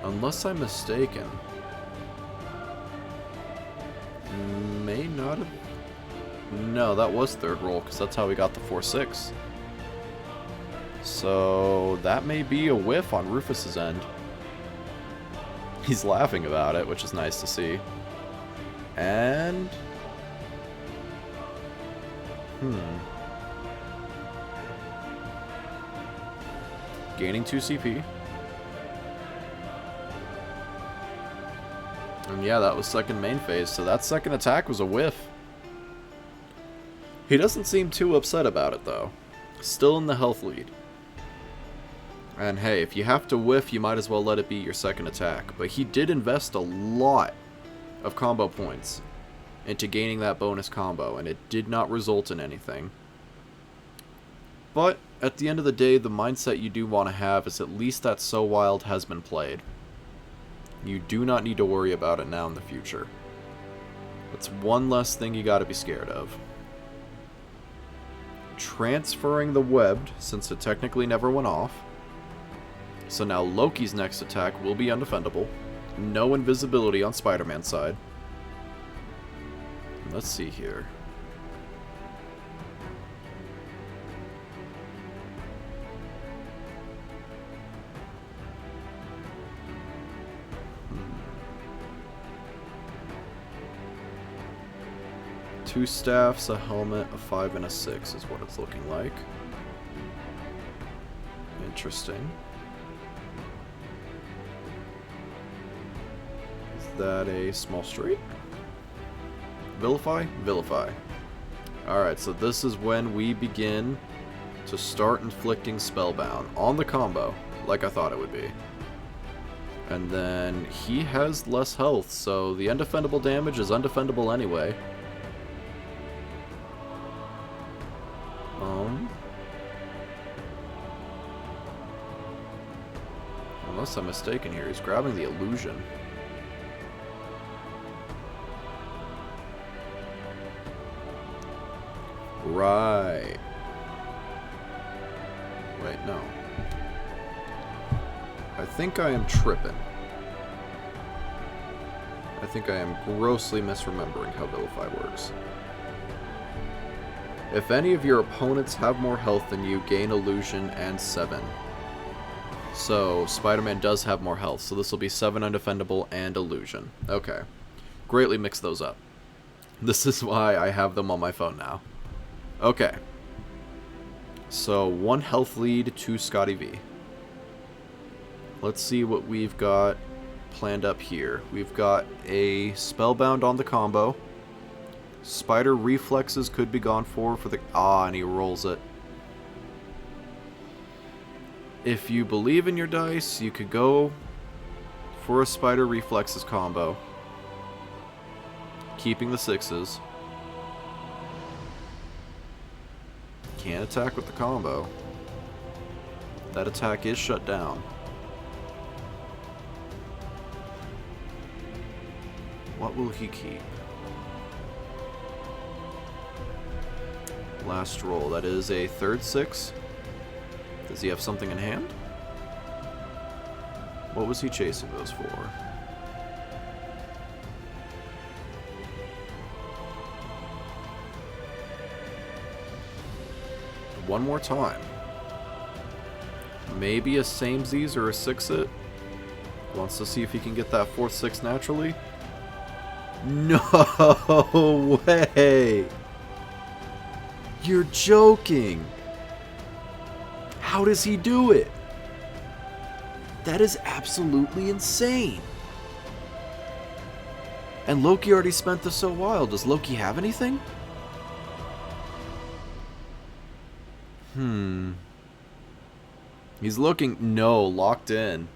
Unless I'm mistaken. May not have... No, that was third roll, because that's how we got the 4-6. So, that may be a whiff on Rufus's end. He's laughing about it, which is nice to see. And... Gaining 2 CP. And yeah, that was second main phase, so that second attack was a whiff. He doesn't seem too upset about it, though. Still in the health lead. And hey, if you have to whiff, you might as well let it be your second attack. But he did invest a lot of combo points into gaining that bonus combo, and it did not result in anything. But at the end of the day, the mindset you do want to have is at least that So Wild has been played. You do not need to worry about it now in the future. That's one less thing you got to be scared of. Transferring the webbed, since it technically never went off. So now Loki's next attack will be undefendable. No invisibility on Spider-Man's side. Let's see here. Two staffs, a helmet, a 5, and a 6 is what it's looking like. Interesting. Is that a small straight? Vilify? Vilify. Alright, so this is when we begin to start inflicting Spellbound on the combo, like I thought it would be. And then he has less health, so the undefendable damage is undefendable anyway. Unless I'm mistaken here, he's grabbing the illusion. Right. Wait, no. I think I am tripping. I think I am grossly misremembering how Vilify works. If any of your opponents have more health than you, gain Illusion and 7. So, Spider-Man does have more health, so this will be 7 Undefendable and Illusion. Okay. Greatly mix those up. This is why I have them on my phone now. Okay. So, 1 health lead to Scottivi. Let's see what we've got planned up here. We've got a Spellbound on the combo. Spider Reflexes could be gone for the... Ah, and he rolls it. If you believe in your dice, you could go for a Spider Reflexes combo. Keeping the 6s. Can't attack with the combo. That attack is shut down. What will he keep? Last roll. That is a third 6. Does he have something in hand? What was he chasing those for? One more time. Maybe a samesies or a 6-it. Wants to see if he can get that 4th 6 naturally. No way! You're joking! How does he do it? That is absolutely insane! And Loki already spent this so wild. Does Loki have anything? He's looking... No, locked in.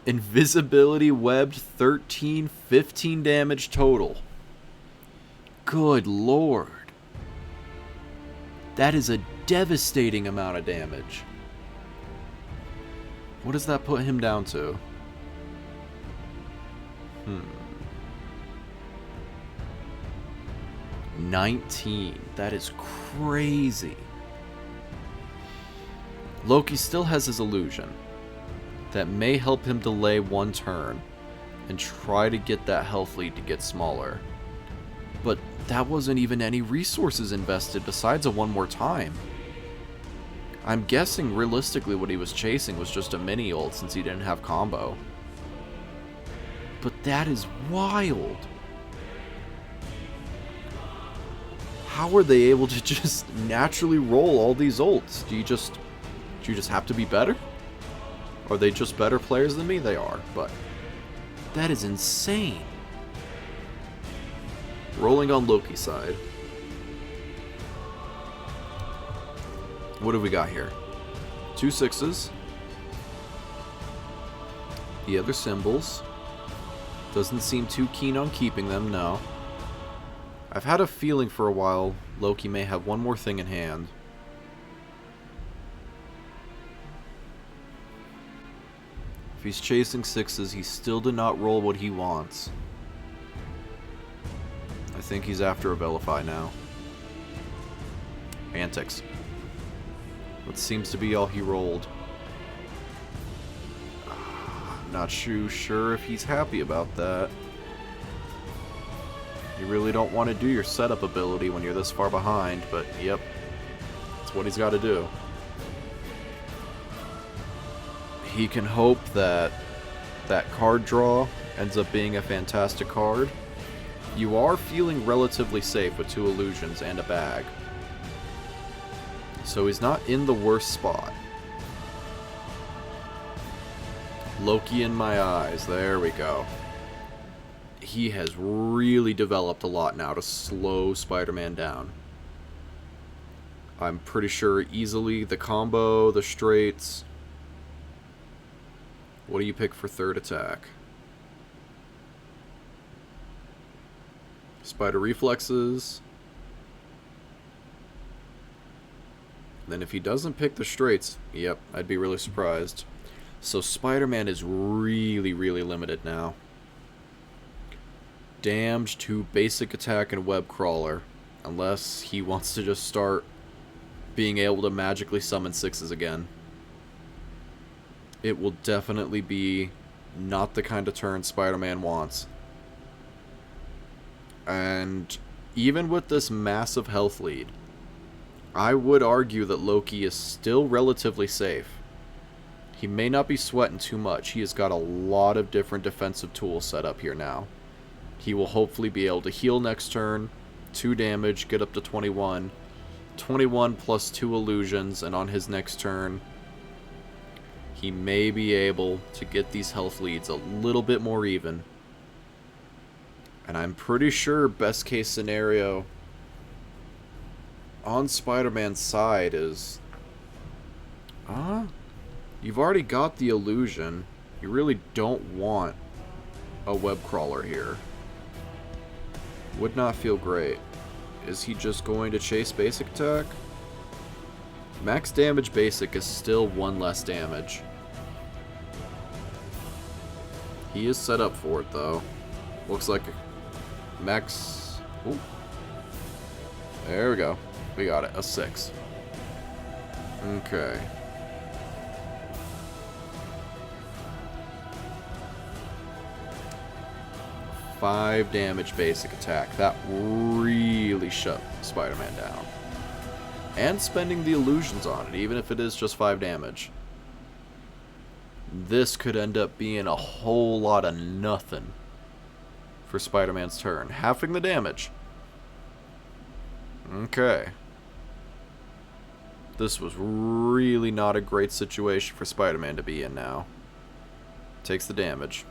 Invisibility webbed 13, 15 damage total. Good lord. That is a devastating amount of damage. What does that put him down to? 19. That is crazy. Loki still has his illusion. That may help him delay 1 turn and try to get that health lead to get smaller. But that wasn't even any resources invested besides a 1 more time. I'm guessing realistically what he was chasing was just a mini ult since he didn't have combo. But that is wild. How are they able to just naturally roll all these ults? Do you just have to be better? Are they just better players than me? They are, but that is insane. Rolling on Loki's side. What do we got here? 2 6s. The other symbols. Doesn't seem too keen on keeping them, no. I've had a feeling for a while Loki may have 1 more thing in hand. If he's chasing 6s, he still did not roll what he wants. I think he's after a Vilify now. Antics. That seems to be all he rolled. Not too sure if he's happy about that. You really don't want to do your setup ability when you're this far behind, but yep. That's what he's got to do. He can hope that that card draw ends up being a fantastic card. You are feeling relatively safe with 2 illusions and a bag. So he's not in the worst spot. Loki in my eyes. There we go. He has really developed a lot now to slow Spider-Man down. I'm pretty sure easily the combo, the straights. What do you pick for 3rd attack? Spider Reflexes. Then if he doesn't pick the straights, yep, I'd be really surprised. So Spider-Man is really, really limited now. Damned to basic attack and web crawler. Unless he wants to just start being able to magically summon 6s again. It will definitely be not the kind of turn Spider-Man wants. And even with this massive health lead, I would argue that Loki is still relatively safe. He may not be sweating too much. He has got a lot of different defensive tools set up here now. He will hopefully be able to heal next turn, 2 damage, get up to 21. 21 plus 2 illusions, and on his next turn, he may be able to get these health leads a little bit more even. And I'm pretty sure best case scenario on Spider-Man's side is... You've already got the illusion. You really don't want a web crawler here. Would not feel great. Is he just going to chase basic attack? Max damage basic is still 1 less damage. He is set up for it though. Looks like a max... Ooh. There we go. We got it. A 6. Okay. Five damage basic attack. That really shut Spider-Man down. And spending the illusions on it, even if it is just 5 damage. This could end up being a whole lot of nothing for Spider-Man's turn. Halving the damage. Okay. This was really not a great situation for Spider-Man to be in now. Takes the damage.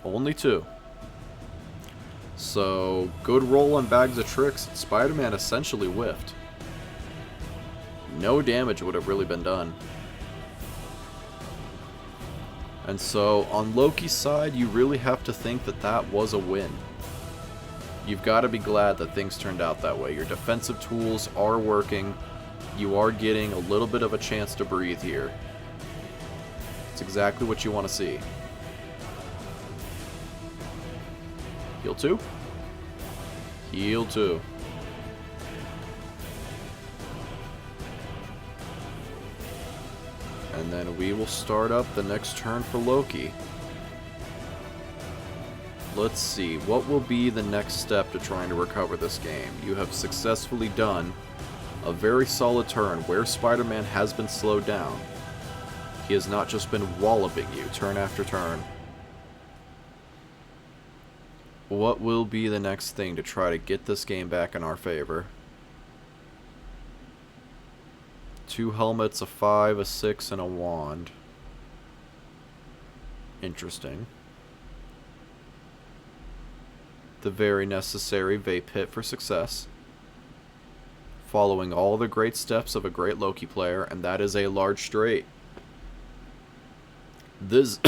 Only 2. So, good roll on bags of tricks. Spider-Man essentially whiffed. No damage would have really been done. And so, on Loki's side, you really have to think that that was a win. You've got to be glad that things turned out that way. Your defensive tools are working. You are getting a little bit of a chance to breathe here. It's exactly what you want to see. Heal 2. Heal 2. And then we will start up the next turn for Loki. Let's see, what will be the next step to trying to recover this game? You have successfully done a very solid turn where Spider-Man has been slowed down. He has not just been walloping you turn after turn. What will be the next thing to try to get this game back in our favor? 2 helmets, a 5, a 6, and a wand. Interesting. The very necessary vape hit for success. Following all the great steps of a great Loki player, and that is a large straight. This...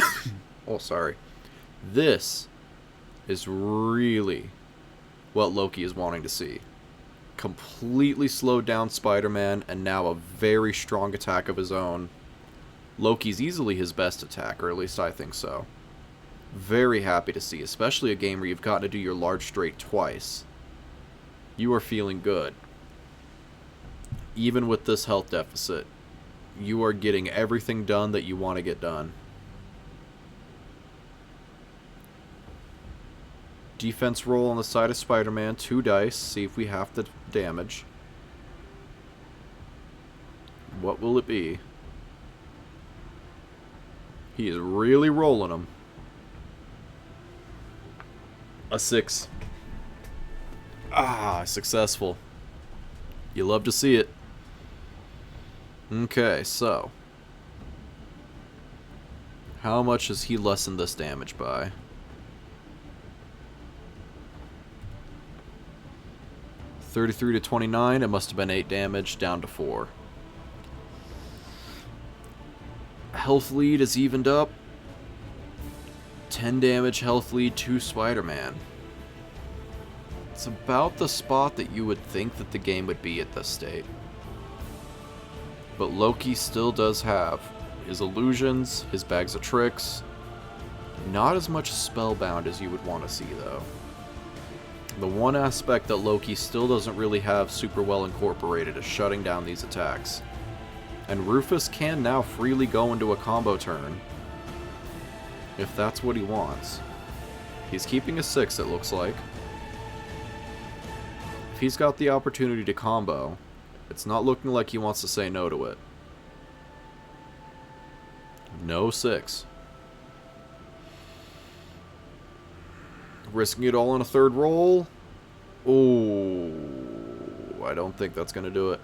oh, sorry. This is really what Loki is wanting to see. Completely slowed down Spider-Man, and now a very strong attack of his own. Loki's easily his best attack, or at least I think so. Very happy to see, especially a game where you've gotten to do your large straight twice. You are feeling good. Even with this health deficit, you are getting everything done that you want to get done. Defense roll on the side of Spider-Man, 2 dice, see if we have the damage. What will it be? He is really rolling them. A 6. Ah, successful. You love to see it. Okay, so. How much has he lessened this damage by? 33 to 29, it must have been 8 damage, down to 4. Health lead is evened up. 10 damage health lead to Spider-Man. It's about the spot that you would think that the game would be at this state. But Loki still does have his illusions, his bags of tricks. Not as much spellbound as you would want to see, though. The one aspect that Loki still doesn't really have super well incorporated is shutting down these attacks. And Rufus can now freely go into a combo turn if that's what he wants. He's keeping a 6, it looks like. If he's got the opportunity to combo, it's not looking like he wants to say no to it. No 6. Risking it all on a third roll. Oh, I don't think that's going to do it.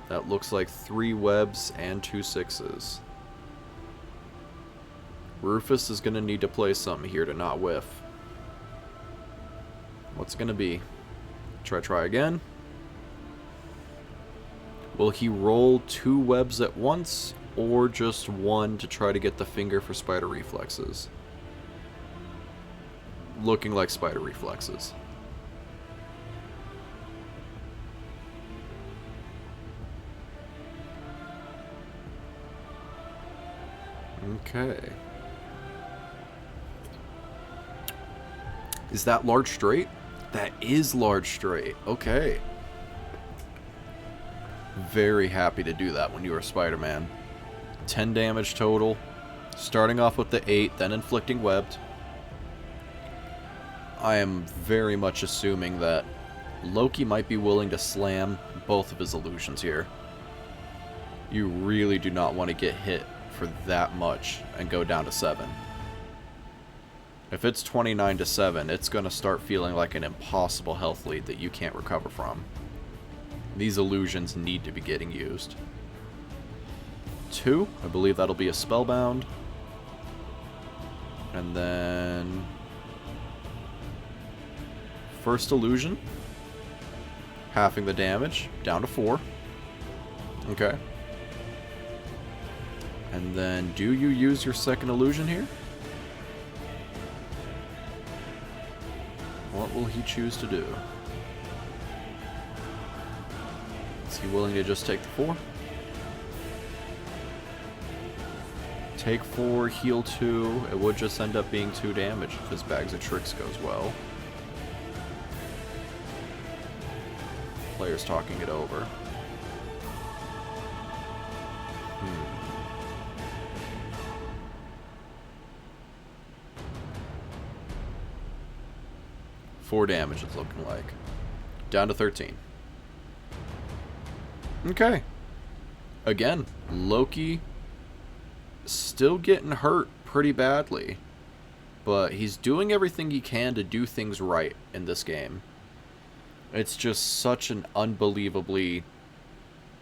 That looks like 3 webs and 2 6s. Rufus is going to need to play something here to not whiff. What's it going to be? Try again. Will he roll 2 webs at once, or just 1 to try to get the finger for spider reflexes? Looking like spider reflexes. Okay. Is that large straight? That is large straight. Okay. Very happy to do that when you are Spider-Man. 10 damage total. Starting off with the 8, then inflicting webbed. I am very much assuming that Loki might be willing to slam both of his illusions here. You really do not want to get hit for that much and go down to 7. If it's 29 to 7, it's going to start feeling like an impossible health lead that you can't recover from. These illusions need to be getting used. 2, I believe that'll be a spellbound. And then first illusion, halving the damage, down to 4. Okay. And then, do you use your second illusion here? What will he choose to do? Is he willing to just take the 4? Take 4, heal 2. It would just end up being 2 damage if his bags of tricks goes well. Player's talking it over. 4 damage it's looking like. Down to 13. Okay. Again, Loki still getting hurt pretty badly. But he's doing everything he can to do things right in this game. It's just such an unbelievably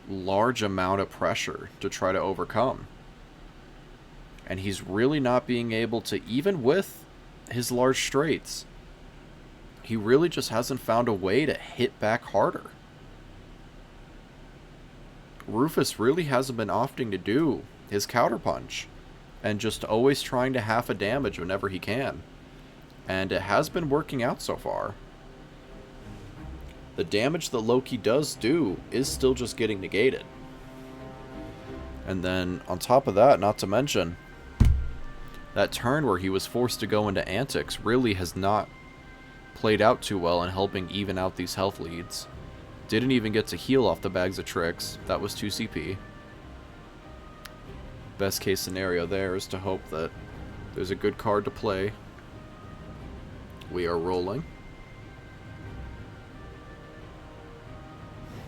large amount of pressure to try to overcome. And he's really not being able to, even with his large straights, he really just hasn't found a way to hit back harder. Rufus really hasn't been opting to do his counterpunch and just always trying to half a damage whenever he can. And it has been working out so far. The damage that Loki does do is still just getting negated. And then on top of that, not to mention, that turn where he was forced to go into antics really has not played out too well in helping even out these health leads. Didn't even get to heal off the bags of tricks. That was 2 CP. Best case scenario there is to hope that there's a good card to play. We are rolling.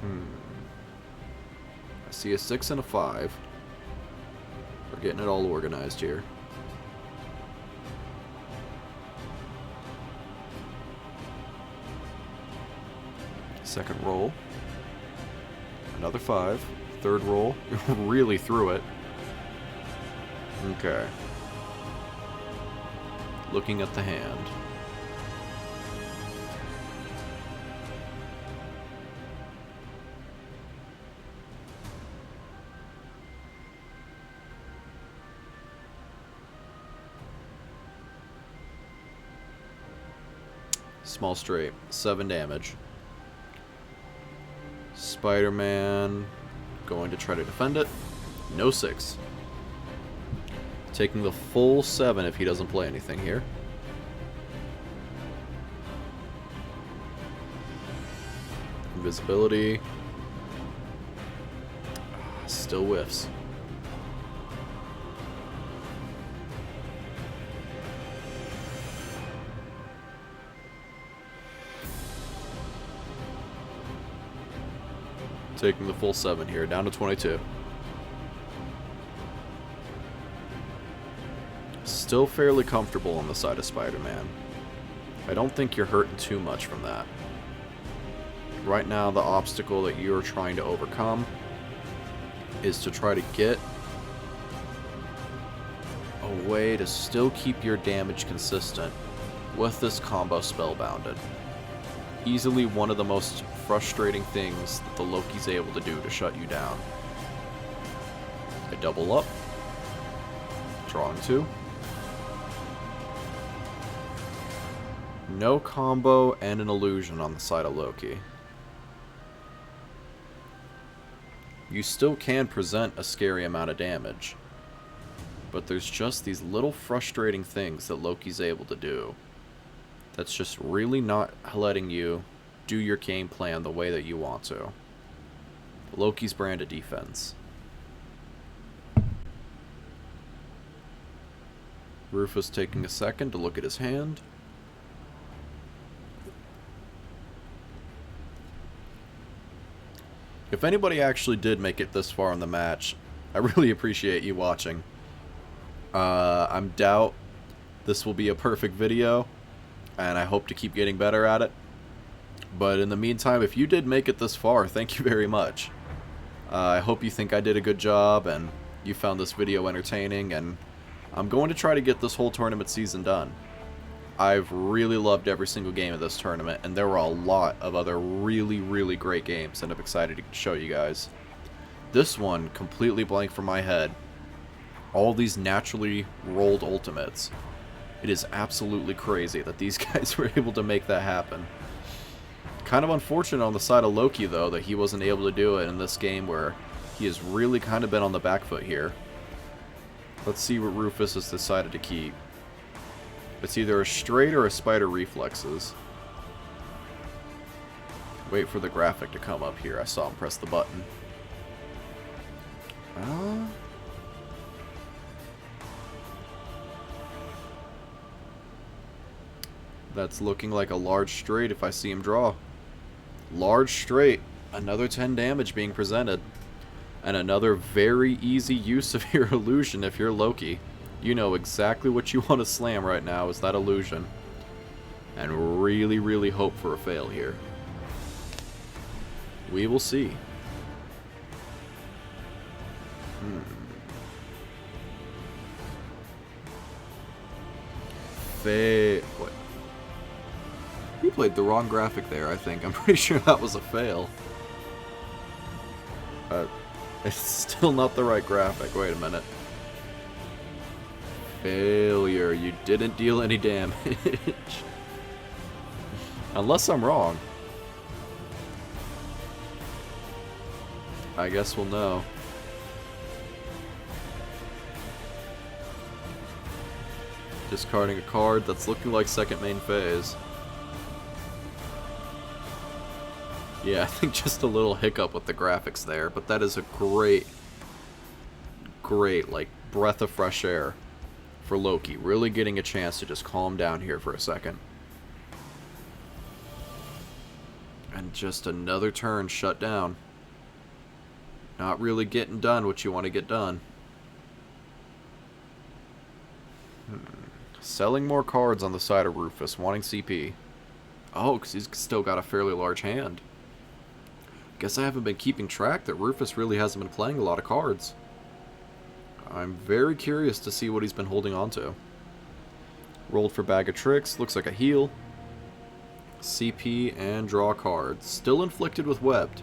I see a 6 and a 5. We're getting it all organized here. Second roll. Another 5. Third roll. Really threw it. Okay. Looking at the hand. Small straight. 7 damage. Spider-Man going to try to defend it. No 6. Taking the full 7 if he doesn't play anything here. Invisibility. Still whiffs. Taking the full 7 here, down to 22. Still fairly comfortable on the side of Spider-Man. I don't think you're hurting too much from that. Right now, the obstacle that you're trying to overcome is to try to get a way to still keep your damage consistent with this combo Spellbounded. Easily one of the most frustrating things that the Loki's able to do to shut you down. I double up. Drawing 2. No combo and an illusion on the side of Loki. You still can present a scary amount of damage, but there's just these little frustrating things that Loki's able to do that's just really not letting you do your game plan the way that you want to. Loki's brand of defense. Rufus taking a second to look at his hand. If anybody actually did make it this far in the match, I really appreciate you watching. I doubt this will be a perfect video, and I hope to keep getting better at it. But in the meantime, if you did make it this far, thank you very much. I hope you think I did a good job, and you found this video entertaining, and I'm going to try to get this whole tournament season done. I've really loved every single game of this tournament, and there were a lot of other really, really great games that I'm excited to show you guys. This one, completely blank from my head. All these naturally rolled ultimates. It is absolutely crazy that these guys were able to make that happen. Kind of unfortunate on the side of Loki, though, that he wasn't able to do it in this game where he has really kind of been on the back foot here. Let's see what Rufus has decided to keep. It's either a straight or a spider reflexes. Wait for the graphic to come up here. I saw him press the button. That's looking like a large straight if I see him draw. Large straight. Another 10 damage being presented. And another very easy use of your illusion if you're Loki. You know exactly what you want to slam right now is that illusion. And really, really hope for a fail here. We will see. What? He played the wrong graphic there, I think. I'm pretty sure that was a fail. It's still not the right graphic. Wait a minute. Failure. You didn't deal any damage. Unless I'm wrong. I guess we'll know. Discarding a card that's looking like second main phase. Yeah, I think just a little hiccup with the graphics there, but that is a great, like, breath of fresh air for Loki. Really getting a chance to just calm down here for a second. And just another turn shut down. Not really getting done what you want to get done. Selling more cards on the side of Rufus, wanting CP. Oh, because he's still got a fairly large hand. Guess I haven't been keeping track that Rufus really hasn't been playing a lot of cards. I'm very curious to see what he's been holding on to. Rolled for Bag of Tricks, looks like a heal. CP and draw cards. Still inflicted with Webbed.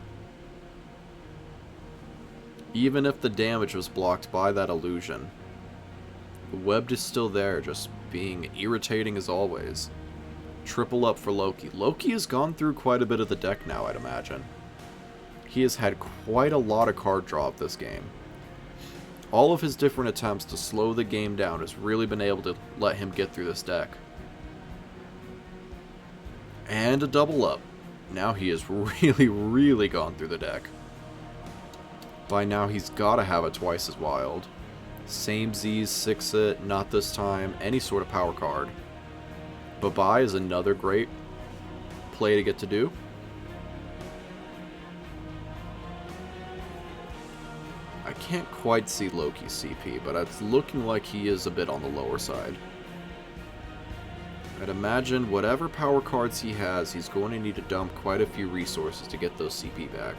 Even if the damage was blocked by that illusion. Webbed is still there, just being irritating as always. Triple up for Loki. Loki has gone through quite a bit of the deck now, I'd imagine. He has had quite a lot of card draw of this game. All of his different attempts to slow the game down has really been able to let him get through this deck. And a double up. Now he has really, really gone through the deck. By now, he's got to have it twice as wild. Same Z's, 6-it, not this time, any sort of power card. Bye-bye is another great play to get to do. I can't quite see Loki's CP, but it's looking like he is a bit on the lower side. I'd imagine whatever power cards he has, he's going to need to dump quite a few resources to get those CP back.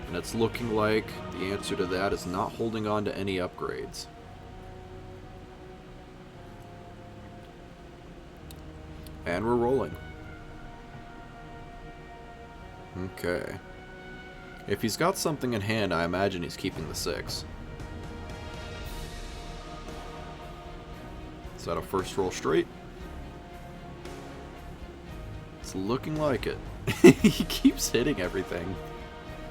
And it's looking like the answer to that is not holding on to any upgrades. And we're rolling. Okay. If he's got something in hand, I imagine he's keeping the 6. Is that a first roll straight? It's looking like it. He keeps hitting everything.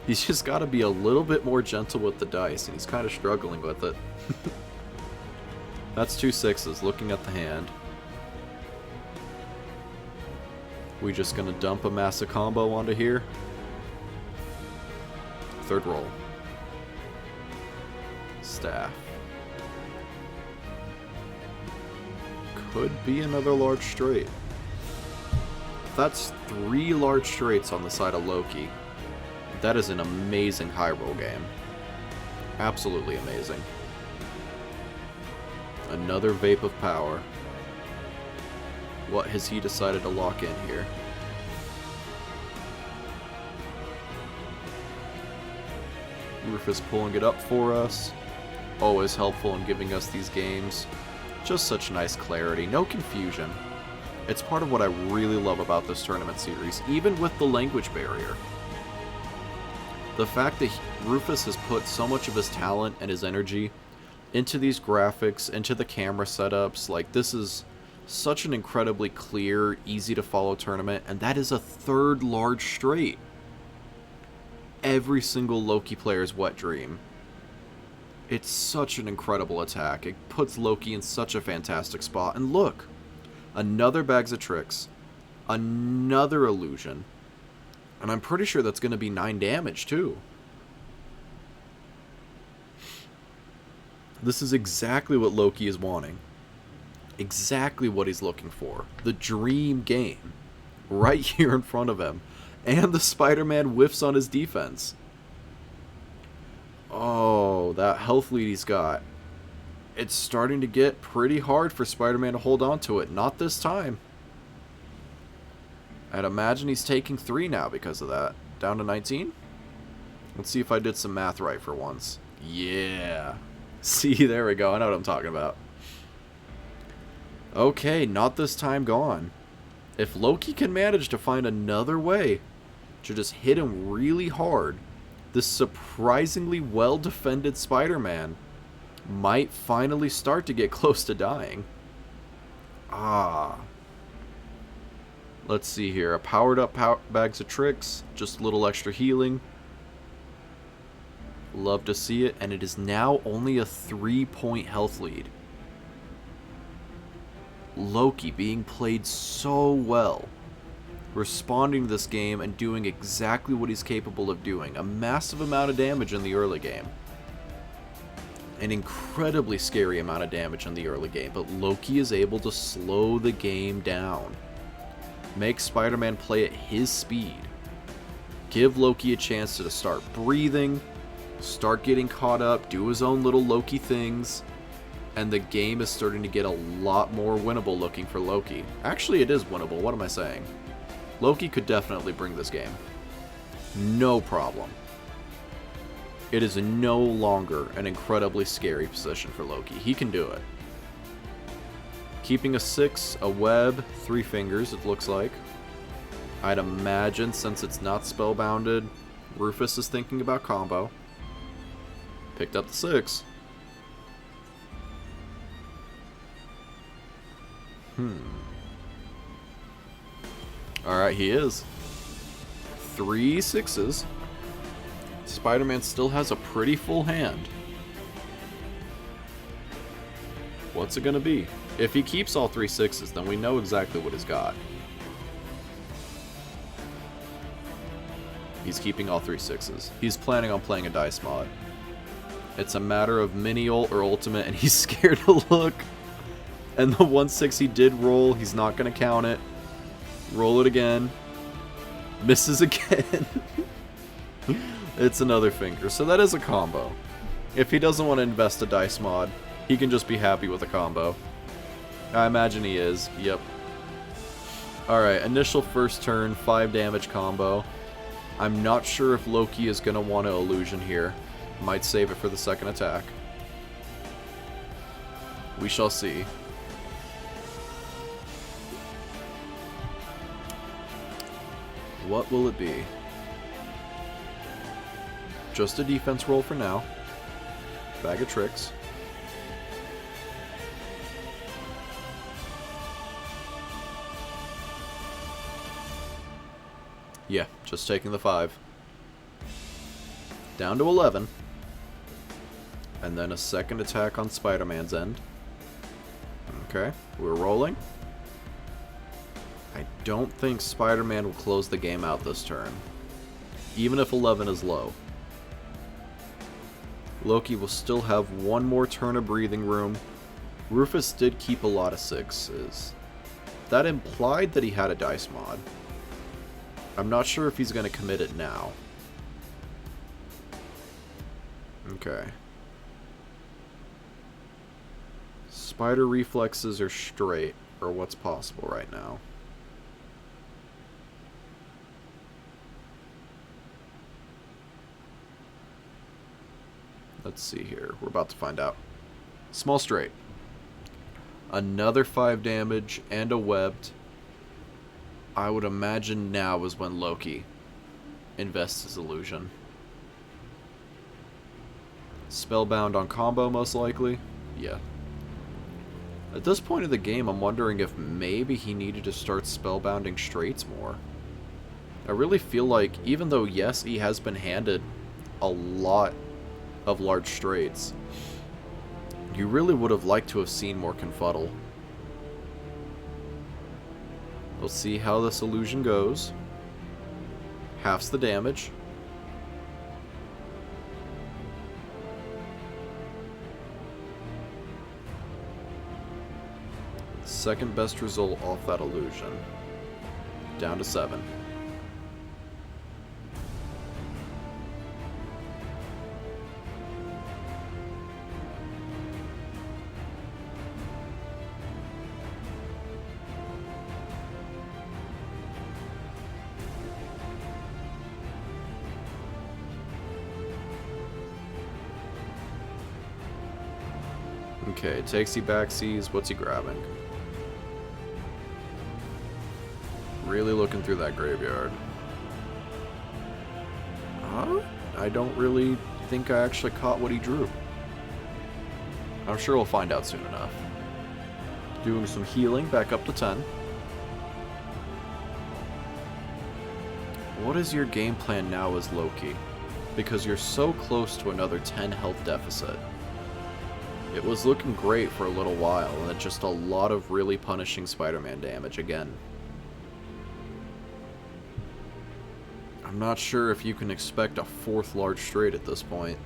He's just got to be a little bit more gentle with the dice, and he's kind of struggling with it. That's 2 6s, looking at the hand. We just gonna dump a massive combo onto here? Third roll. Staff. Could be another large straight. That's 3 large straights on the side of Loki. That is an amazing high roll game. Absolutely amazing. Another vape of power. What has he decided to lock in here? Rufus pulling it up for us. Always helpful in giving us these games. Just such nice clarity, no confusion. It's part of what I really love about this tournament series, even with the language barrier. The fact that Rufus has put so much of his talent and his energy into these graphics, into the camera setups, like this is such an incredibly clear, easy to follow tournament, and that is a 3rd large straight. Every single Loki player's wet dream. It's such an incredible attack. It puts Loki in such a fantastic spot. And look, another Bags of Tricks, another illusion, and I'm pretty sure that's going to be 9 damage too. This is exactly what Loki is wanting. Exactly what he's looking for. The dream game. Right here in front of him. And the Spider-Man whiffs on his defense. Oh, that health lead he's got. It's starting to get pretty hard for Spider-Man to hold on to it. Not this time. I'd imagine he's taking 3 now because of that. Down to 19? Let's see if I did some math right for once. Yeah. See, there we go. I know what I'm talking about. Okay, not this time gone. If Loki can manage to find another way to just hit him really hard, this surprisingly well-defended Spider-Man might finally start to get close to dying. Ah. Let's see here. A powered up Bags of Tricks. Just a little extra healing. Love to see it. And it is now only a 3-point health lead. Loki being played so well. Responding to this game and doing exactly what he's capable of doing. A massive amount of damage in the early game. An incredibly scary amount of damage in the early game. But Loki is able to slow the game down. Make Spider-Man play at his speed. Give Loki a chance to start breathing. Start getting caught up. Do his own little Loki things. And the game is starting to get a lot more winnable looking for Loki. Actually, it is winnable. What am I saying? Loki could definitely bring this game. No problem. It is no longer an incredibly scary position for Loki. He can do it. Keeping a 6, a web, 3 fingers, it looks like. I'd imagine, since it's not spellbounded, Rufus is thinking about combo. Picked up the 6. Alright, he is. 3 6s. Spider-Man still has a pretty full hand. What's it gonna be? If he keeps all 3 6s, then we know exactly what he's got. He's keeping all 3 sixes. He's planning on playing a dice mod. It's a matter of mini-ult or ultimate, and he's scared to look. And the 1-6 he did roll, he's not going to count it. Roll it again. Misses again. It's another finger. So that is a combo. If he doesn't want to invest a dice mod, he can just be happy with a combo. I imagine he is. Yep. Alright, initial first turn, 5 damage combo. I'm not sure if Loki is going to want to illusion here. Might save it for the second attack. We shall see. What will it be? Just a defense roll for now. Bag of tricks. Yeah, just taking the 5. Down to 11. And then a second attack on Spider-Man's end. Okay, we're rolling. I don't think Spider-Man will close the game out this turn, even if 11 is low. Loki will still have one more turn of breathing room. Rufus did keep a lot of 6s. That implied that he had a dice mod. I'm not sure if he's going to commit it now. Okay. Spider reflexes are straight, or what's possible right now. Let's see here. We're about to find out. Small straight. Another 5 damage and a webbed. I would imagine now is when Loki invests his illusion. Spellbound on combo, most likely. Yeah. At this point of the game, I'm wondering if maybe he needed to start spellbounding straights more. I really feel like, even though, yes, he has been handed a lot of large straights, you really would have liked to have seen more confuddle. We'll see how this illusion goes. Halves the damage. Second best result off that illusion. Down to 7. Okay, takes he back sees. What's he grabbing? Really looking through that graveyard. I don't really think I actually caught what he drew. I'm sure we'll find out soon enough. Doing some healing, back up to 10. What is your game plan now as Loki? Because you're so close to another 10 health deficit. It was looking great for a little while, and then just a lot of really punishing Spider-Man damage again. I'm not sure if you can expect a 4th large straight at this point.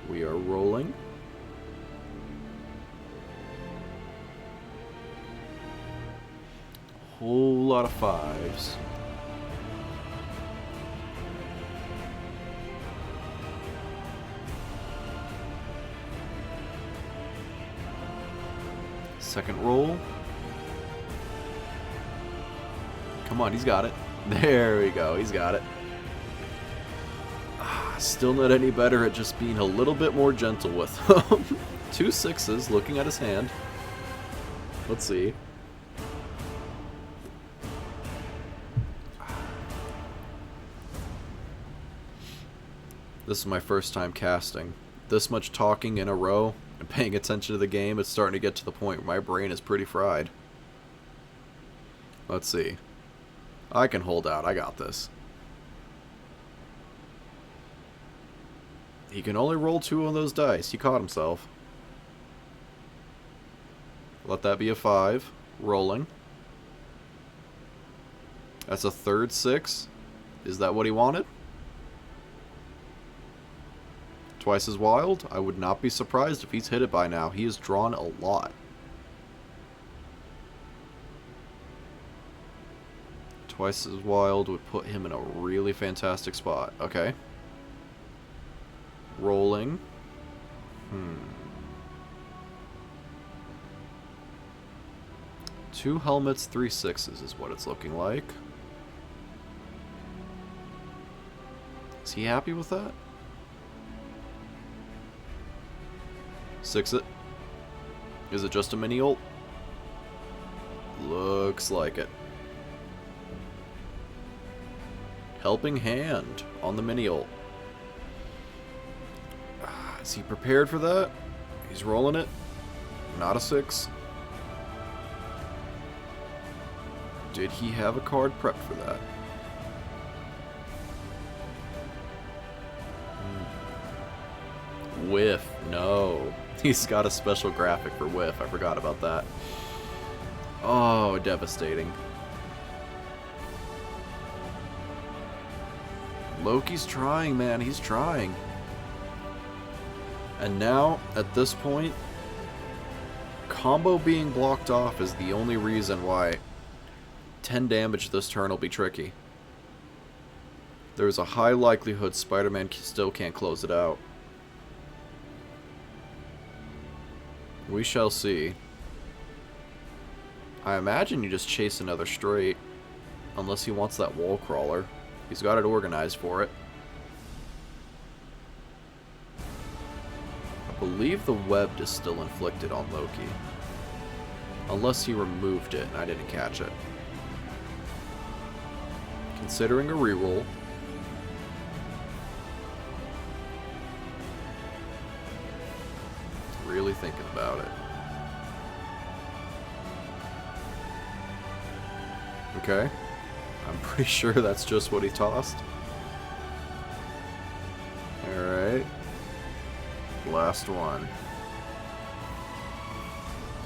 We are rolling. Whole lot of 5s. Second roll. Come on, he's got it. There we go, he's got it. Still not any better at just being a little bit more gentle with him. 2 6s, looking at his hand. Let's see. This is my first time casting. This much talking in a row and paying attention to the game, it's starting to get to the point where my brain is pretty fried. Let's see. I can hold out. I got this. He can only roll 2 on those dice. He caught himself. Let that be a 5. Rolling. That's a third 6. Is that what he wanted? Twice as wild? I would not be surprised if he's hit it by now. He has drawn a lot. Twice as wild would put him in a really fantastic spot. Okay. Rolling. 2 helmets, 3 6s is what it's looking like. Is he happy with that? 6 it. Is it just a mini ult? Looks like it. Helping hand on the mini ult. Is he prepared for that? He's rolling it. Not a 6. Did he have a card prepped for that? Whiff. No. He's got a special graphic for whiff. I forgot about that. Oh, devastating. Loki's trying, man. He's trying. And now, at this point, combo being blocked off is the only reason why 10 damage this turn will be tricky. There's a high likelihood Spider-Man still can't close it out. We shall see. I imagine you just chase another straight, unless he wants that wall crawler. He's got it organized for it. I believe the web is still inflicted on Loki. Unless he removed it and I didn't catch it. Considering a reroll. Really thinking about it. Okay. I'm pretty sure that's just what he tossed. Alright. Last one.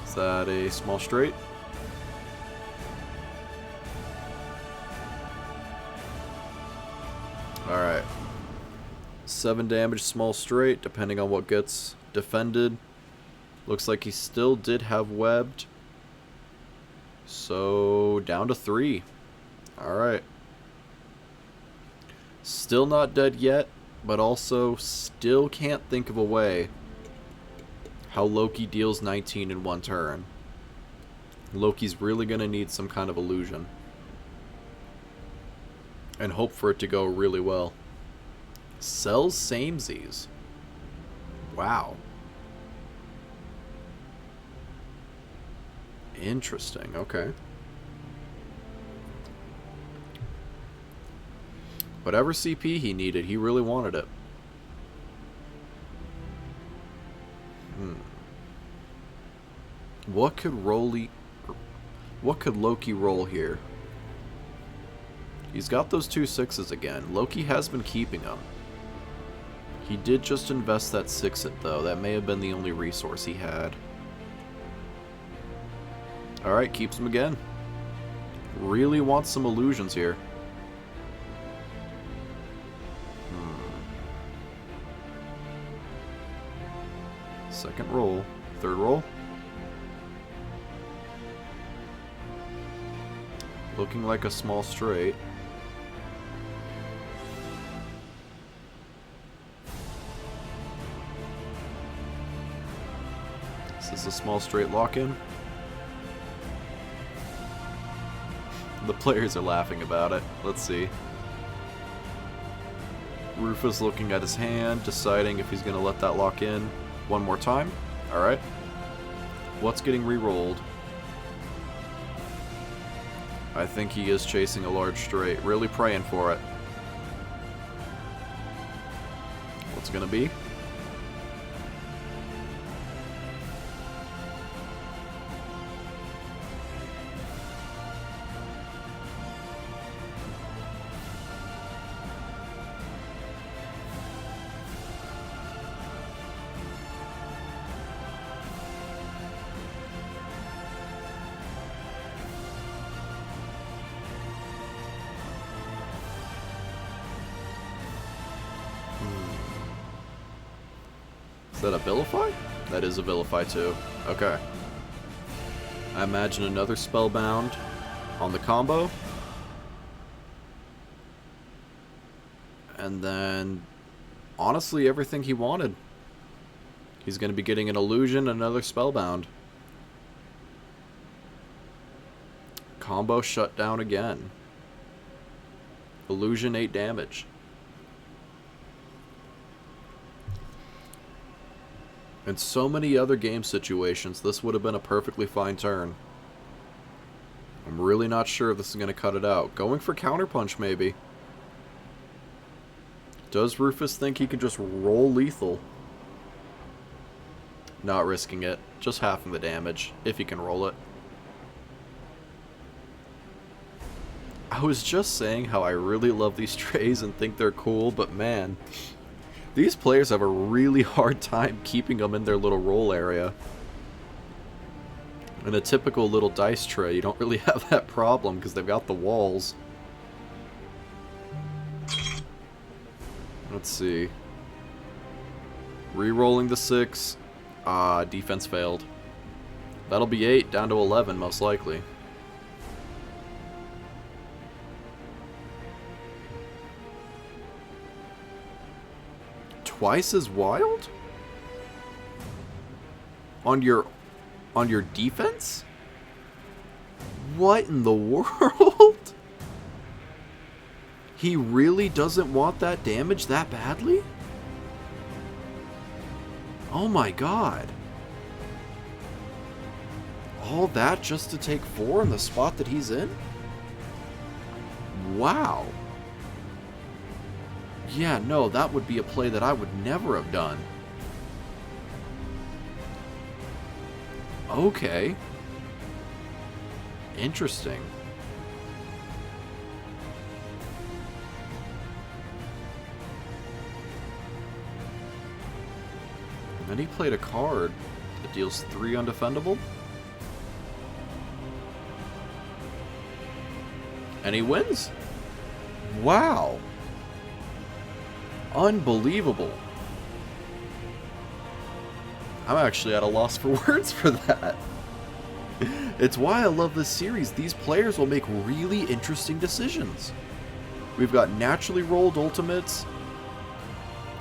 Is that a small straight? Alright. 7 damage, small straight, depending on what gets defended. Looks like he still did have webbed. So, down to 3. Alright. Still not dead yet, but also still can't think of a way how Loki deals 19 in one turn. Loki's really going to need some kind of illusion. And hope for it to go really well. Sells samesies. Wow. Interesting, okay. Whatever CP he needed, he really wanted it. What could Loki roll here? He's got those 2 6s again. Loki has been keeping them. He did just invest that 6-it though. That may have been the only resource he had. Alright, keeps them again. Really wants some illusions here. Second roll. Third roll. Looking like a small straight. Is this a small straight lock-in? The players are laughing about it. Let's see. Rufus looking at his hand, deciding if he's going to let that lock in one more time. Alright. What's getting re-rolled? I think he is chasing a large straight. Really praying for it. What's it going to be? Is that a Vilify? That is a Vilify too. Okay. I imagine another Spellbound on the combo. And then, honestly, everything he wanted. He's going to be getting an Illusion, another Spellbound. Combo shut down again. Illusion 8 damage. In so many other game situations, this would have been a perfectly fine turn. I'm really not sure if this is going to cut it out. Going for Counterpunch, maybe. Does Rufus think he can just roll lethal? Not risking it. Just halving the damage, if he can roll it. I was just saying how I really love these trays and think they're cool, but man, these players have a really hard time keeping them in their little roll area. In a typical little dice tray, you don't really have that problem because they've got the walls. Let's see. Re-rolling the 6. Defense failed. That'll be 8, down to 11 most likely. Twice as wild? On your defense? What in the world? He really doesn't want that damage that badly? Oh my god. All that just to take 4 in the spot that he's in? Wow. Yeah, no, that would be a play that I would never have done. Okay. Interesting. And then he played a card that deals 3 undefendable. And he wins. Wow. Unbelievable. I'm actually at a loss for words for that. It's why I love this series. These players will make really interesting decisions. We've got naturally rolled ultimates.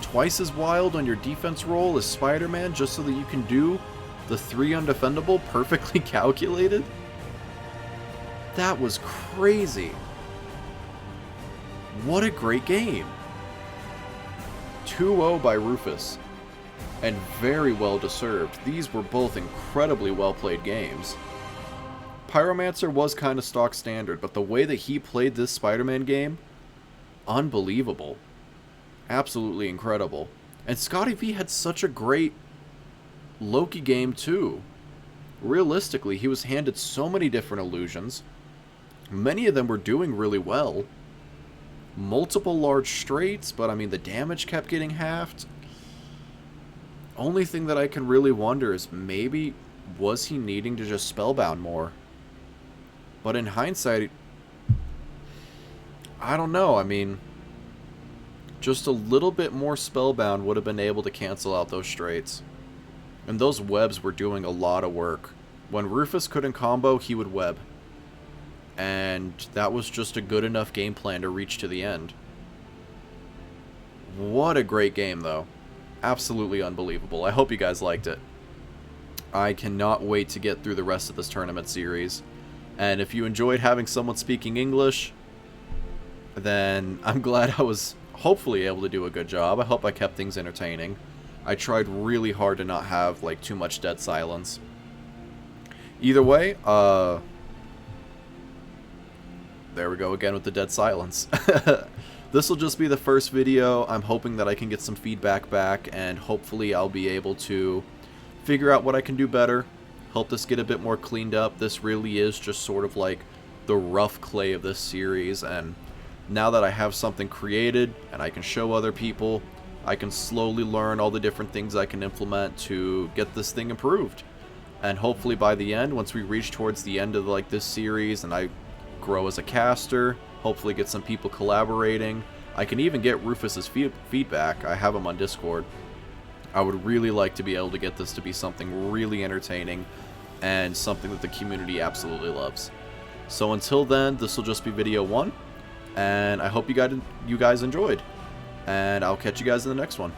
Twice as wild on your defense roll as Spider-Man just so that you can do the 3 undefendable perfectly calculated. That was crazy. What a great game. 2-0 by Rufus. And very well deserved. These were both incredibly well played games. Pyromancer was kind of stock standard, but the way that he played this Spider-Man game, unbelievable. Absolutely incredible. And Scottivi had such a great Loki game too. Realistically, he was handed so many different illusions. Many of them were doing really well. Multiple large straights, but I mean the damage kept getting halved. Only thing that I can really wonder is maybe was he needing to just spellbound more? But in hindsight, I don't know. I mean, just a little bit more spellbound would have been able to cancel out those straights. And those webs were doing a lot of work. When Rufus couldn't combo, he would web. And that was just a good enough game plan to reach to the end. What a great game, though. Absolutely unbelievable. I hope you guys liked it. I cannot wait to get through the rest of this tournament series. And if you enjoyed having someone speaking English, then I'm glad I was hopefully able to do a good job. I hope I kept things entertaining. I tried really hard to not have like too much dead silence. Either way, there we go again with the dead silence. This will just be the first video. I'm hoping that I can get some feedback back, and hopefully I'll be able to figure out what I can do better, help this get a bit more cleaned up. This really is just sort of like the rough clay of this series, and now that I have something created and I can show other people, I can slowly learn all the different things I can implement to get this thing improved. And hopefully by the end, once we reach towards the end of like this series and I grow as a caster, hopefully get some people collaborating. I can even get Rufus's feedback. I have him on Discord. I would really like to be able to get this to be something really entertaining and something that the community absolutely loves. So until then, this will just be video 1, and I hope you guys enjoyed, and I'll catch you guys in the next one.